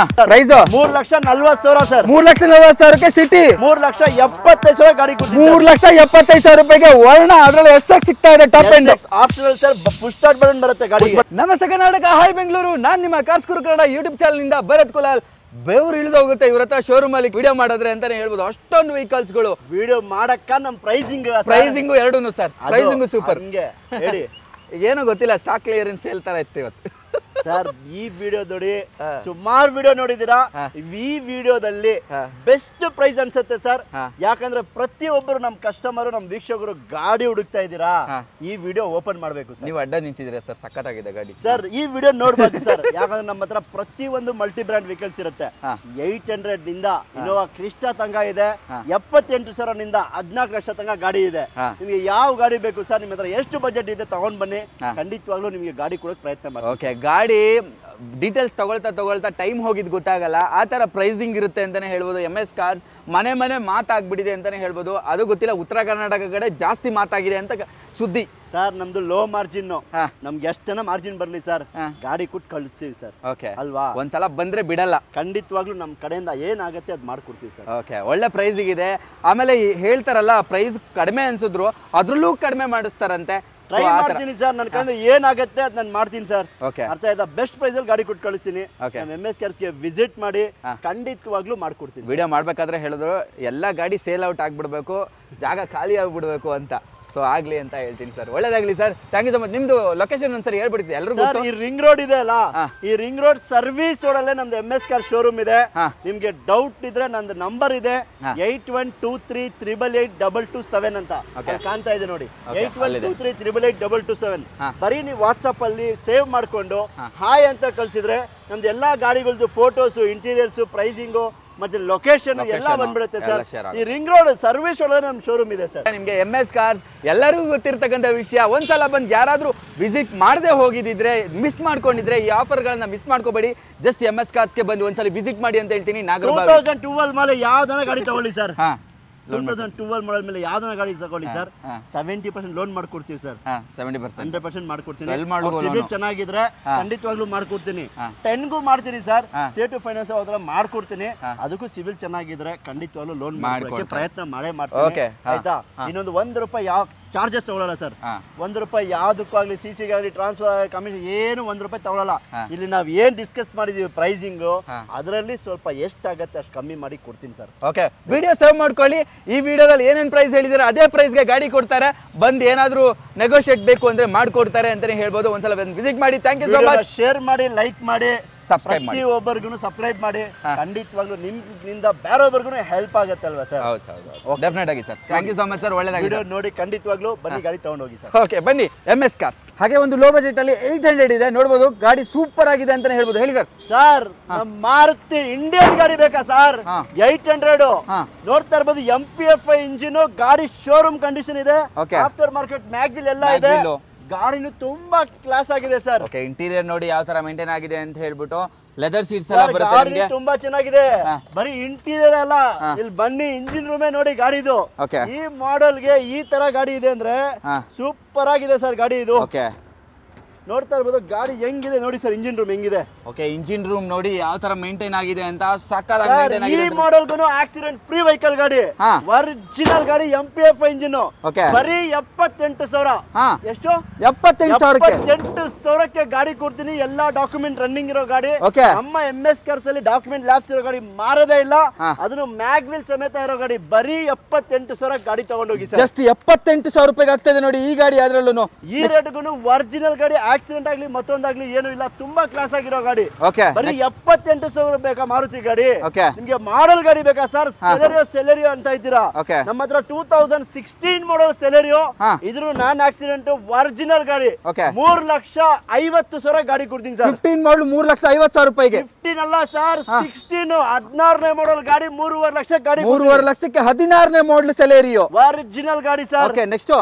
Price 3,40,000 sir. 3,40,000ಕ್ಕೆ ಸಿಟಿ. 3,75,000 ಗಾಡಿ ಕೊಡ್ತೀನಿ. 3,75,000 ರೂಪಾಯಿಗೆ ವರ್ಣ ಅದರಲ್ಲಿ SX ಸಿಗ್ತಾ ಇದೆ top end. Optional sir. Push start button ಬರುತ್ತೆ ಗಾಡಿ. ನಮಸ್ತೆ ಕರ್ನಾಟಕ, ಹಾಯ್ ಬೆಂಗಳೂರು. ನಾನು ನಿಮ್ಮ ಕಾರ್ಸ್ ಗುರು ಕನ್ನಡ ಯೂಟ್ಯೂಬ್ ಚಾನಲ್ ನಿಂದ ಭರತ್ ಕುಲಾಲ್. ಬೆವರು ಇಳಿದು ಹೋಗುತ್ತೆ ಇವ್ರ ಹತ್ರ ಶೋರೂಮ್ ಅಲ್ಲಿ ವಿಡಿಯೋ ಮಾಡಿದ್ರೆ ಅಂತಾನೆ ಹೇಳ್ಬೋದು. ಅಷ್ಟೊಂದು ವೆಹಿಕಲ್ಸ್ ಗಳು ವಿಡಿಯೋ ಮಾಡಕ್ಕ ನಮ್ ಪ್ರೈಸಿಂಗ್ ಎರಡೂನು ಸರ್. Pricing super. ಹೇಳಿ ಏನೋ ಗೊತ್ತಿಲ್ಲ, ಸ್ಟಾಕ್ ಕ್ಲಿಯರೆನ್ಸ್ ಸೇಲ್ ತರ ಇತ್ತು ಇವತ್ತು ಸರ್. ಈ ವಿಡಿಯೋ ನೋಡಿ, ಸುಮಾರು ವಿಡಿಯೋ ನೋಡಿದೀರಾ. ಈ ವಿಡಿಯೋದಲ್ಲಿ ಬೆಸ್ಟ್ ಪ್ರೈಸ್ ಅನ್ಸುತ್ತೆ ಸರ್. ಯಾಕಂದ್ರೆ ಪ್ರತಿಯೊಬ್ಬರು ನಮ್ ಕಸ್ಟಮರ್, ನಮ್ ವೀಕ್ಷಕರು ಗಾಡಿ ಹುಡುಕ್ತಾ ಇದ್ದೀರಾ, ಈ ವಿಡಿಯೋ ಓಪನ್ ಮಾಡ್ಬೇಕು. ನೀವು ಅಡ್ಡ ನಿಂತಿದ್ರೆ ಸರ್, ಸಖತ್ತಾಗಿದೆ ಗಾಡಿ ಸರ್. ಈ ವಿಡಿಯೋ ನೋಡ್ಬೇಕು ಸರ್. ಯಾಕಂದ್ರೆ ನಮ್ಮ ಹತ್ರ ಪ್ರತಿಯೊಂದು ಮಲ್ಟಿ ಬ್ರ್ಯಾಂಡ್ ವೆಹಿಕಲ್ಸ್ ಇರುತ್ತೆ. 800 ನಿಂದ ಇನೋವಾ ಕ್ರಿಸ್ಟಾ ತನಕ ಇದೆ. 78,000 ನಿಂದ 14 ಲಕ್ಷ ತನಕ ಗಾಡಿ ಇದೆ. ನಿಮ್ಗೆ ಯಾವ ಗಾಡಿ ಬೇಕು ಸರ್, ನಿಮ್ಮ ಹತ್ರ ಎಷ್ಟು ಬಜೆಟ್ ಇದೆ ತಗೊಂಡ್ ಬನ್ನಿ. ಖಂಡಿತವಾಗ್ಲೂ ನಿಮ್ಗೆ ಗಾಡಿ ಕೊಡೋಕೆ ಪ್ರಯತ್ನ ಮಾಡಿ. ಗಾಡಿ ನೋಡಿ ಡೀಟೇಲ್ಸ್ ತಗೊಳ್ತಾ ಟೈಮ್ ಹೋಗಿದ್ದು ಗೊತ್ತಾಗಲ್ಲ, ಆ ಥರ ಪ್ರೈಸಿಂಗ್ ಇರುತ್ತೆ ಅಂತಲೇ ಹೇಳ್ಬೋದು. MS ಕಾರ್ಸ್ ಮನೆ ಮಾತಾಗ್ಬಿಟ್ಟಿದೆ ಅಂತಲೇ ಹೇಳ್ಬೋದು. ಅದು ಗೊತ್ತಿಲ್ಲ, ಉತ್ತರ ಕರ್ನಾಟಕ ಕಡೆ ಜಾಸ್ತಿ ಮಾತಾಗಿದೆ ಅಂತ ಸುದ್ದಿ. ಸರ್ ನಮ್ದು ಲೋ ಮಾರ್ಜಿನ್, ನಮ್ಗೆ ಎಷ್ಟನ ಮಾರ್ಜಿನ್ ಬರ್ಲಿ ಸರ್, ಗಾಡಿ ಕೊಟ್ಟು ಕಳಿಸ್ತೀವಿ ಸರ್. ಓಕೆ ಅಲ್ವಾ, ಒಂದ್ಸಲ ಬಂದ್ರೆ ಬಿಡಲ್ಲ. ಖಂಡಿತವಾಗ್ಲೂ ನಮ್ಮ ಕಡೆಯಿಂದ ಏನಾಗುತ್ತೆ ಅದು ಮಾಡ್ಕೊಡ್ತೀವಿ ಸರ್. ಓಕೆ, ಒಳ್ಳೆ ಪ್ರೈಸಿಗಿದೆ. ಆಮೇಲೆ ಹೇಳ್ತಾರಲ್ಲ ಪ್ರೈಸ್ ಕಡಿಮೆ ಅನ್ಸಿದ್ರು ಅದ್ರಲ್ಲೂ ಕಡಿಮೆ ಮಾಡಿಸ್ತಾರಂತೆ. ಟ್ರೈ ಮಾಡ್ತೀನಿ ಸರ್, ನನ್ನ ಕಡೆಯಿಂದ ಏನಾಗುತ್ತೆ ಅದು ನಾನು ಮಾಡ್ತೀನಿ ಸರ್. ಅರ್ಥ ಆಯ್ತಾ? ಬೆಸ್ಟ್ ಪ್ರೈಸ್ ಅಲ್ಲಿ ಗಾಡಿ ಕೊಟ್ಟು ಕಳಿಸ್ತೀನಿ. MS ಕಾರ್ಸ್ಗೆ ವಿಸಿಟ್ ಮಾಡಿ ಖಂಡಿತವಾಗ್ಲೂ ಮಾಡ್ಕೊಡ್ತೀನಿ. ವಿಡಿಯೋ ಮಾಡ್ಬೇಕಾದ್ರೆ ಹೇಳಿದ್ರು ಎಲ್ಲ ಗಾಡಿ ಸೇಲ್ ಔಟ್ ಆಗ್ಬಿಡ್ಬೇಕು, ಜಾಗ ಖಾಲಿ ಆಗ್ಬಿಡ್ಬೇಕು ಅಂತ. ಸೊ ಆಗ್ಲಿ ಅಂತ ಹೇಳ್ತೀನಿ ಸರ್. ಒಳ್ಳೇದಾಗ್ಲಿ sir, thank you so much. ನಿಮ್ದು ಲೊಕೇಶನ್ ಒಂದ್ಸರಿ ಹೇಳ್ಬಿಡ್ತೀವಿ ಎಲ್ರಿಗೂ. ಈ ರಿಂಗ್ ರೋಡ್ ಇದೆ ಅಲ್ಲ, ಈ ರಿಂಗ್ ರೋಡ್ ಸರ್ವಿಸ್ ರೋಡ್ ಅಲ್ಲೇ ನಮ್ದು MS ಕಾರ್ ಶೋರೂಮ್ ಇದೆ. ನಿಮ್ಗೆ ಡೌಟ್ ಇದ್ರೆ ನಂದು ನಂಬರ್ ಇದೆ 8123888227 ಅಂತ ಕಾಣ್ತಾ ಇದೆ ನೋಡಿ. 8123888227. ಬರೀ ನೀವು ವಾಟ್ಸಪ್ ಅಲ್ಲಿ ಸೇವ್ ಮಾಡ್ಕೊಂಡು ಹಾಯ್ ಅಂತ ಕಳ್ಸಿದ್ರೆ ನಮ್ದು ಎಲ್ಲಾ ಗಾಡಿಗಳದ್ದು ಫೋಟೋಸ್, ಇಂಟೀರಿಯರ್ಸ್, ಪ್ರೈಸಿಂಗು ಮತ್ತೆ ಲೊಕೇಶನ್ ಎಲ್ಲ ಬಂದ್ಬಿಡುತ್ತೆ ಸರ್. ಈ ರಿಂಗ್ ರೋಡ್ ಸರ್ವಿಸ್ ಒಳಗೆ ನಮ್ಮ ಶೋರೂಮ್ ಇದೆ ಸರ್. ನಿಮ್ಗೆ MS ಕಾರ್ಸ್ ಎಲ್ಲರಿಗೂ ಗೊತ್ತಿರ್ತಕ್ಕಂಥ ವಿಷಯ. ಒಂದ್ಸಲ ಬಂದು ಯಾರಾದ್ರೂ ವಿಸಿಟ್ ಮಾಡದೆ ಹೋಗಿದ್ರೆ, ಮಿಸ್ ಮಾಡ್ಕೊಂಡಿದ್ರೆ ಈ ಆಫರ್ಗಳನ್ನ ಮಿಸ್ ಮಾಡ್ಕೋಬೇಡಿ. ಜಸ್ಟ್ MS ಕಾರ್ಸ್ಗೆ ಬಂದು ಒಂದ್ಸಲ ವಿಸಿಟ್ ಮಾಡಿ ಅಂತ ಹೇಳ್ತೀನಿ. 2012 ಮೇಲೆ ಯಾವ್ದಾನ ಗಾಡಿ ತಗೊಳ್ಳಿ ಸರ್, 2012 ಮಾಡಲ್ ಮೇಲೆ ಯಾವ್ದಾನ ಗಾಡಿ ತಗೊಳ್ಳಿ ಸರ್, 70% ಲೋನ್ ಮಾಡ್ಕೊಡ್ತೀವಿ ಸರ್. 100% ಮಾಡ್ಕೊಡ್ತೀನಿ. ಸಿಬಿಲ್ ಚೆನ್ನಾಗಿದ್ರೆ ಖಂಡಿತವಾಗ್ಲೂ ಮಾಡ್ಕೊಡ್ತೀನಿ. 10ಗೂ ಮಾಡ್ತೀನಿ ಸರ್, ಸ್ಟೇಟ್ ಫೈನಾನ್ಸ್ ಹೋದ್ರೆ ಮಾಡ್ಕೊಡ್ತೀನಿ. ಅದಕ್ಕೂ ಸಿಬಿಲ್ ಚೆನ್ನಾಗಿದ್ರೆ ಖಂಡಿತವಾಗ್ಲೂ ಲೋನ್ ಮಾಡೋಕೆ ಪ್ರಯತ್ನ ಮಾಡೇ ಮಾಡ್ತೀನಿ. ಆಯ್ತಾ? ಇನ್ನೊಂದು ₹1 ಯಾವ ಚಾರ್ಜಸ್ ತಗೊಳ್ಳಲ್ಲ ಸರ್. ₹1 ಯಾವ್ದಕ್ಕೂ ಆಗ್ಲಿ, CC ಗಾಗಲಿ, ಟ್ರಾನ್ಸ್ಫರ್ ಕಮಿಷನ್ ಏನು ₹1 ತಗೊಳ್ಳಲ್ಲ. ಇಲ್ಲಿ ನಾವ್ ಏನ್ ಡಿಸ್ಕಸ್ ಮಾಡಿದೀವಿ ಪ್ರೈಸಿಂಗ್, ಅದರಲ್ಲಿ ಸ್ವಲ್ಪ ಎಷ್ಟಾಗತ್ತೆ ಅಷ್ಟು ಕಮ್ಮಿ ಮಾಡಿ ಕೊಡ್ತೀನಿ ಸರ್. ಓಕೆ, ವಿಡಿಯೋ ಸೇವ್ ಮಾಡ್ಕೊಳ್ಳಿ. ಈ ವಿಡಿಯೋದಲ್ಲಿ ಏನೇನ್ ಪ್ರೈಸ್ ಹೇಳಿದ್ರೆ ಅದೇ ಪ್ರೈಸ್ಗೆ ಗಾಡಿ ಕೊಡ್ತಾರೆ. ಬಂದು ಏನಾದ್ರೂ ನೆಗೋಷಿಯೇಟ್ ಬೇಕು ಅಂದ್ರೆ ಮಾಡ್ಕೊಡ್ತಾರೆ ಅಂತಾನೆ ಹೇಳ್ಬೋದು. ಒಂದ್ಸಲ ಬಂದು ವಿಸಿಟ್ ಮಾಡಿ. Thank you so much. Share ಮಾಡಿ, ಲೈಕ್ ಮಾಡಿ, ಸಬ್ಸ್ಕ್ರೈಬ್ ಮಾಡಿ, ಒಬ್ಬರಿಗೂ ಸಬ್ಸ್ಕ್ರೈಬ್ ಮಾಡಿ. ಖಂಡಿತವಾಗ್ಲೂ ನಿಮ್ಮಿಂದ ಬೇರೆಯೊಬ್ಬರಿಗೂ ಹೆಲ್ಪ್ ಆಗುತ್ತಲ್ವಾ ಸರ್? ಹೌದು, ಡೆಫಿನೆಟ್ ಆಗಿ sir. Thank you so much sir. ಒಳ್ಳೆದಾಗಿ ವಿಡಿಯೋ ನೋಡಿ ಖಂಡಿತವಾಗ್ಲೂ ಬನ್ನಿ, ಗಾಡಿ ತಗೊಂಡು ಹೋಗಿ ಸರ್. ಓಕೆ, ಬನ್ನಿ. MS ಕಾರ್ಸ್ ಹಾಗೆ ಒಂದು ಲೋ ಬಜೆಟ್ ಅಲ್ಲಿ 800 ಇದೆ ನೋಡ್ಬೋದು. ಗಾಡಿ ಸೂಪರ್ ಆಗಿದೆ ಅಂತಾನೆ ಹೇಳ್ಬೋದು. ಹೇಳಿ ಸರ್. ಸರ್, ನಮ್ಮ ಮಾರುತಿ ಇಂಡಿಯನ್ ಗಾಡಿ ಬೇಕಾ ಸರ್? 800 ನೋಡ್ತಾ ಇರ್ಬೋದು. MPFI ಇಂಜಿನ್, ಗಾಡಿ ಶೋರೂಮ್ ಕಂಡೀಷನ್ ಇದೆ. ಆಫ್ಟರ್ ಮಾರ್ಕೆಟ್ ಮ್ಯಾಗ್ವಿಲ್ ಎಲ್ಲ ಇದೆ. ಗಾಡಿನೂ ತುಂಬಾ ಕ್ಲಾಸ್ ಆಗಿದೆ ಸರ್. ಓಕೆ, ಇಂಟೀರಿಯರ್ ನೋಡಿ ಯಾವ ತರ ಮೇಂಟೈನ್ ಆಗಿದೆ ಅಂತ ಹೇಳ್ಬಿಟ್ಟು. ಲೆದರ್ ಸೀಟ್ಸ್ ಎಲ್ಲ ಬರುತ್ತೆ ನಿಮಗೆ. ತುಂಬಾ ಚೆನ್ನಾಗಿದೆ. ಬರೀ ಇಂಟೀರಿಯರ್ ಅಲ್ಲ, ಇಲ್ಲಿ ಬನ್ನಿ ಇಂಜಿನ್ ರೂಮೇ ನೋಡಿ ಗಾಡಿದು. ಈ ಮಾಡೆಲ್ ಗೆ ಈ ತರ ಗಾಡಿ ಇದೆ ಅಂದ್ರೆ ಸೂಪರ್ ಆಗಿದೆ ಸರ್ ಗಾಡಿ ಇದು. ನೋಡ್ತಾ ಇರ್ಬೋದು ಗಾಡಿ ಹೆಂಗಿದೆ ನೋಡಿ ಸರ್, ಇಂಜಿನ್ ರೂಮ್ ಹೆಂಗಿದೆ. ಓಕೆ, ಇಂಜಿನ್ ರೂಮ್ ನೋಡಿ ಯಾವ ತರ ಮೇಂಟೈನ್ ಆಗಿದೆ ಅಂತ. ಸಕ್ಕತ್ತಾಗಿ ಮೇಂಟೈನ್ ಆಗಿದೆ. ಈ ಮಾಡೆಲ್ಗೂ ಆಕ್ಸಿಡೆಂಟ್ ಫ್ರೀ ವೆಹಿಕಲ್ ಗಾಡಿ, ಒರಿಜಿನಲ್ ಗಾಡಿ, MPFI ಇಂಜಿನ್. ಬರೀ 78,000. ಎಷ್ಟು? 78,000ಕ್ಕೆ ಗಾಡಿ ಕೊಡ್ತೀನಿ. ಎಲ್ಲಾ ಡಾಕ್ಯುಮೆಂಟ್ ರನ್ನಿಂಗ್ ಇರೋ ಗಾಡಿ. ನಮ್ಮ MS ಕಾರ್ಸ್ ಅಲ್ಲಿ ಡಾಕ್ಯುಮೆಂಟ್ ಲ್ಯಾಬ್ಸ್ ಇರೋ ಗಾಡಿ ಮಾರದೇ ಇಲ್ಲ. ಅದನ್ನು ಮ್ಯಾಗ್ವಿಲ್ ಸಮೇತ ಇರೋ ಗಾಡಿ. ಬರೀ 78,000 ಗಾಡಿ ತಗೊಂಡೋಗಿ ಸರ್. ಜಸ್ಟ್ 78,000 ರೂಪಾಯಿಗೆ ಆಗ್ತದೆ ನೋಡಿ ಈ ಗಾಡಿ. ಅದ್ರಲ್ಲೂ ಈ ರೇಟ್ಗೂ ಒರಿಜಿನಲ್ ಗಾಡಿ, ಆಕ್ಸಿಡೆಂಟ್ ಆಗ್ಲಿ ಮತ್ತೊಂದಾಗ್ಲಿ ಏನು ಇಲ್ಲ, ತುಂಬಾ ಕ್ಲಾಸ್ ಆಗಿರೋ ಗಾಡಿ. ಬರೀ 78,000 ಬೇಕಾ ಮಾರುತಿ ಗಾಡಿ? ನಿಮ್ಗೆ ಮಾಡೆಲ್ ಗಾಡಿ ಬೇಕಾ ಸರ್? ಸೆಲೆರಿಯೋ ಅಂತ ಇದ್ದೀರಾ? ನಮ್ಮ ಹತ್ರ 2016 ಮಾಡೆಲ್ ಸೆಲೆರಿಯೋ, ಇದ್ರು ನಾನ್ ಆಕ್ಸಿಡೆಂಟ್ ಒರಿಜಿನಲ್ ಗಾಡಿ. 3,50,000 ಗಾಡಿ ಕೊಡ್ತೀನಿ ಸರ್. 15 ಮಾಡಲ್ 3,50,000 ರೂಪಾಯಿಗೆ. 15 ಅಲ್ಲ ಸರ್, 16 16ನೇ ಮಾಡೆಲ್ ಗಾಡಿ 3.5 ಲಕ್ಷ ಗಾಡಿ. 3.5 ಲಕ್ಷಕ್ಕೆ 16ನೇ ಮಾಡೆಲ್ ಸೆಲೆರಿಯೋ ಒರಿಜಿನಲ್ ಗಾಡಿ sir. Okay, next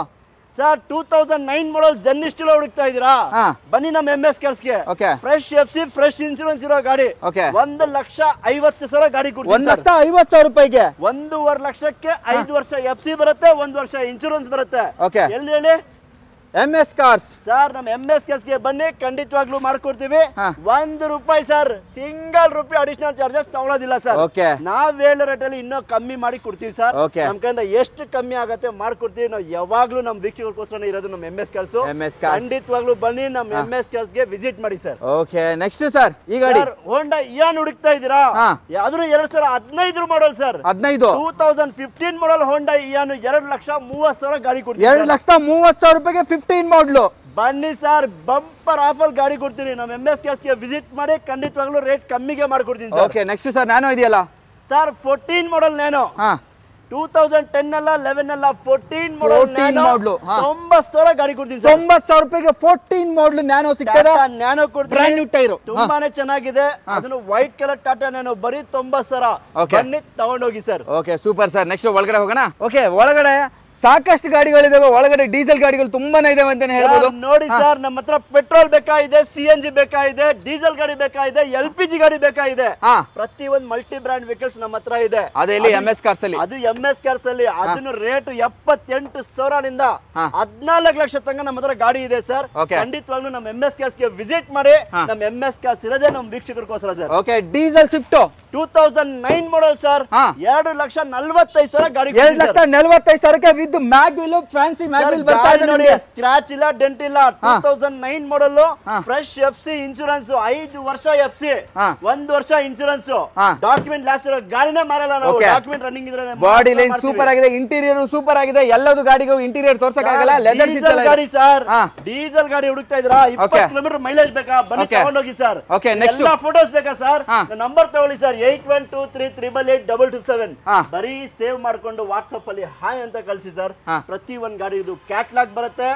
sir 2009 model Zen Estilo ಹುಡುಕ್ತಾ ಇದೀರಾ? ಬನ್ನಿ ನಮ್ಮ MS ಕಾರ್ಸ್ಗೆ. ಫ್ರೆಶ್ FC, ಫ್ರೆಶ್ ಇನ್ಶೂರೆನ್ಸ್ ಇರೋ ಗಾಡಿ. 1,50,000 ಗಾಡಿ ಕೊಡ್ತೀನಿ. 1,50,000 ರೂಪಾಯಿಗೆ 1.5 ಲಕ್ಷಕ್ಕೆ 5 ವರ್ಷ FC ಬರುತ್ತೆ, 1 ವರ್ಷ ಇನ್ಶೂರೆನ್ಸ್ ಬರುತ್ತೆ. ಎಲ್ಲಿ ಹೇಳಿ? MS cars sir. ನಮ್ಮ MS ಕಾರ್ಸ್ಗೆ ಬನ್ನಿ, ಖಂಡಿತವಾಗ್ಲೂ ಮಾಡ್ಕೊಡ್ತೀವಿ. ₹1 ಸರ್, ಸಿಂಗಲ್ ರೂಪಾಯಿ ಅಡಿಷನಲ್ ಚಾರ್ಜಸ್ ತಗೊಳ್ಳೋದಿಲ್ಲ ಸರ್. ನಾವ್ ಹೇಳೋ ರೇಟ್ ಅಲ್ಲಿ ಇನ್ನೂ ಕಮ್ಮಿ ಮಾಡಿ ಕೊಡ್ತೀವಿ ಸರ್. ನಮ್ ಕೈಯಿಂದ ಎಷ್ಟು ಕಮ್ಮಿ ಆಗತ್ತೆ ಮಾಡ್ಕೊಡ್ತೀವಿ. ನಾವು ಯಾವಾಗ್ಲೂ ನಮ್ ವೀಕ್ಷಕರಿಗೋಸ್ಕರ ಇರೋದು ನಮ್ಮ MS ಕಾರ್ಸ್. ಖಂಡಿತವಾಗ್ಲೂ ಬನ್ನಿ, ನಮ್ಮ MS ಕಾರ್ಸ್ಗೆ ವಿಸಿಟ್ ಮಾಡಿ ಸರ್. ಓಕೆ, ನೆಕ್ಸ್ಟ್ ಸರ್ ಈ ಗಾಡಿ ಹೋಂಡಾ ಇಯಾನ್ ಹುಡುಕ್ತಾ ಇದೀರಾ? ಅದ್ರ 2015 ಮಾಡೆಲ್ ಸರ್. 2015 ಮಾಡೆಲ್ ಹೋಂಡಾ ಇಯಾನ್ 2,30,000 ಗಾಡಿ ಕೊಡ್ತೀವಿ. 2,30,000 ರೂಪಾಯಿಗೆ 15 ಮಾಡಲು. ಬನ್ನಿ ಸರ್, ಬಂಪರ್ ಆಫರ್ ಗಾಡಿ ಕೊಡ್ತೀನಿ. ನಮ್ಮ MS ಕಾರ್ಸ್ಗೆ ವಿಸಿಟ್ ಮಾಡಿ, ಖಂಡಿತವಾಗ್ಲೂ ರೇಟ್ ಕಮ್ಮಿಗೆ ಮಾಡ್ಕೊಡ್ತೀನಿ sir. Okay, next sir nano ಇದೆಯಲ್ಲ ಸರ್? 14 model nano. 2010 ಅಲ್ಲ, 11 ಅಲ್ಲ, 14 ಮಾಡೆಲ್ ನ್ಯಾನೋ 90,000 ಗಾಡಿ ಕೊಡ್ತೀನಿ ಸರ್. 90,000 ರೂಪಾಯಿಗೆ 14 ಮಾಡೆಲ್ ನ್ಯಾನೋ ಸಿಗ್ತದೆ. ನ್ಯಾನೋ ಕೊಡ್ತೀನಿ. ಬ್ರ್ಯಾಂಡ್ ನ್ಯೂ ಟೈರ್, ತುಂಬಾನೇ ಚೆನ್ನಾಗಿದೆ. ಅದನ್ನು ವೈಟ್ ಕಲರ್ ಟಾಟಾ ನ್ಯಾನೋ, ಬರೀ 90,000. ಬನ್ನಿ ತಗೊಂಡೋಗಿ sir. Okay, super sir. Next ಒಳಗಡೆ ಹೋಗೋಣ. ಓಕೆ, ಒಳಗಡೆ ಸಾಕಷ್ಟು ಗಾಡಿಗಳಿದಾವೆ ಒಳಗಡೆ, ಡೀಸೆಲ್ ಗಾಡಿಗಳು ತುಂಬಾನೇ ಇದಾವೆ ಅಂತಾನೆ ಹೇಳ್ಬೋದು. ನೋಡಿ ಸರ್, ನಮ್ಮ ಹತ್ರ ಪೆಟ್ರೋಲ್ ಬೇಕಾಗಿದೆ, CNG ಬೇಕಾಗಿದೆ, ಡೀಸೆಲ್ ಗಾಡಿ ಬೇಕಾಗಿದೆ, LPG ಗಾಡಿ ಬೇಕಾಗಿದೆ. ಪ್ರತಿ ಒಂದು ಮಲ್ಟಿ ಬ್ರಾಂಡ್ ವೆಹಿಕಲ್ಸ್ ನಮ್ಮ ಹತ್ರ ಇದೆ. ಅದೇ MS ಕಾರ್ಸ್ ಅಲ್ಲಿ, ಅದು MS ಕಾರ್ಸ್ ಅಲ್ಲಿ ಅದನ್ನು ರೇಟ್ 78,000 14 ಲಕ್ಷ ತನಕ ನಮ್ಮ ಹತ್ರ ಗಾಡಿ ಇದೆ ಸರ್. ಖಂಡಿತವಾಗ್ಲೂ ನಮ್ಮ MS ಕಾರ್ಸ್ ಗೆ ವಿಸಿಟ್ ಮಾಡಿ. ನಮ್ಮ MS ಕಾರ್ಸ್ ಇರೋದೇ ನಮ್ಮ ವೀಕ್ಷಕರಿಗೋಸ್ಕರ sir. Okay, diesel Swift 2009 model sir. 2,45,000 ಗಾಡಿ, 2,45,000ಕ್ಕೆ ವಿತ್ ಮ್ಯಾಗ್ವಿಲ್, ಫ್ಯಾನ್ಸಿ ಮ್ಯಾಗ್ವಿಲ್ ಬರ್ತಾ ಇದೆ ನೋಡಿ. ಸ್ಕ್ರಾಚ್ ಇಲ್ಲ, ಡೆಂಟ್ ಇಲ್ಲ. 2009 ಮಾಡಲ್, ಫ್ರೆಶ್ FC ಇನ್ಶೂರೆನ್ಸ್, 5 ವರ್ಷ FC, 1 ವರ್ಷ ಇನ್ಶೂರೆನ್ಸ್, ಡಾಕ್ಯುಮೆಂಟ್ ಲಾಸ್ಟ್ ಇರೋ ಗಾಡಿನೇ ಮಾರಲ್ಲ ನಾವು. ಡಾಕ್ಯುಮೆಂಟ್ ರನ್ನಿಂಗ್ ಇದ್ರೆ ಬಾಡಿ ಲೈನ್ ಸೂಪರ್ ಆಗಿದೆ, ಇಂಟೀರಿಯರ್ ಸೂಪರ್ ಆಗಿದೆ. ಎಲ್ಲದೂ ಗಾಡಿಗೂ ಇಂಟೀರಿಯರ್ ತೋರ್ಸಕ್ ಆಗಲ್ಲ. ಲೆದರ್ ಡೀಸೆಲ್ ಗಾಡಿ ಸರ್, ಡೀಸೆಲ್ ಗಾಡಿ ಹುಡುಕ್ತಾ ಇದ್ರಾ? 20 ಕಿಲೋಮೀಟರ್ ಮೈಲೇಜ್ ಬೇಕಾ? ಬನ್ನಿ ತಗೊಂಡೋಗಿ ಸರ್. ಎಲ್ಲ ಫೋಟೋಸ್ ಬೇಕಾ ಸರ್? ನಂಬರ್ ತಗೊಳ್ಳಿ ಸರ್, 8123888827. ಬರೀ ಸೇವ್ ಮಾಡ್ಕೊಂಡು ವಾಟ್ಸ್ಆಪ್ ಅಲ್ಲಿ ಹಾಯ್ ಅಂತ ಕಳಿಸಿ ಸರ್. ಪ್ರತಿ ಒಂದ್ ಗಾಡಿ ಇದು ಕ್ಯಾಟ್ಲಾಗ್ ಬರುತ್ತೆ,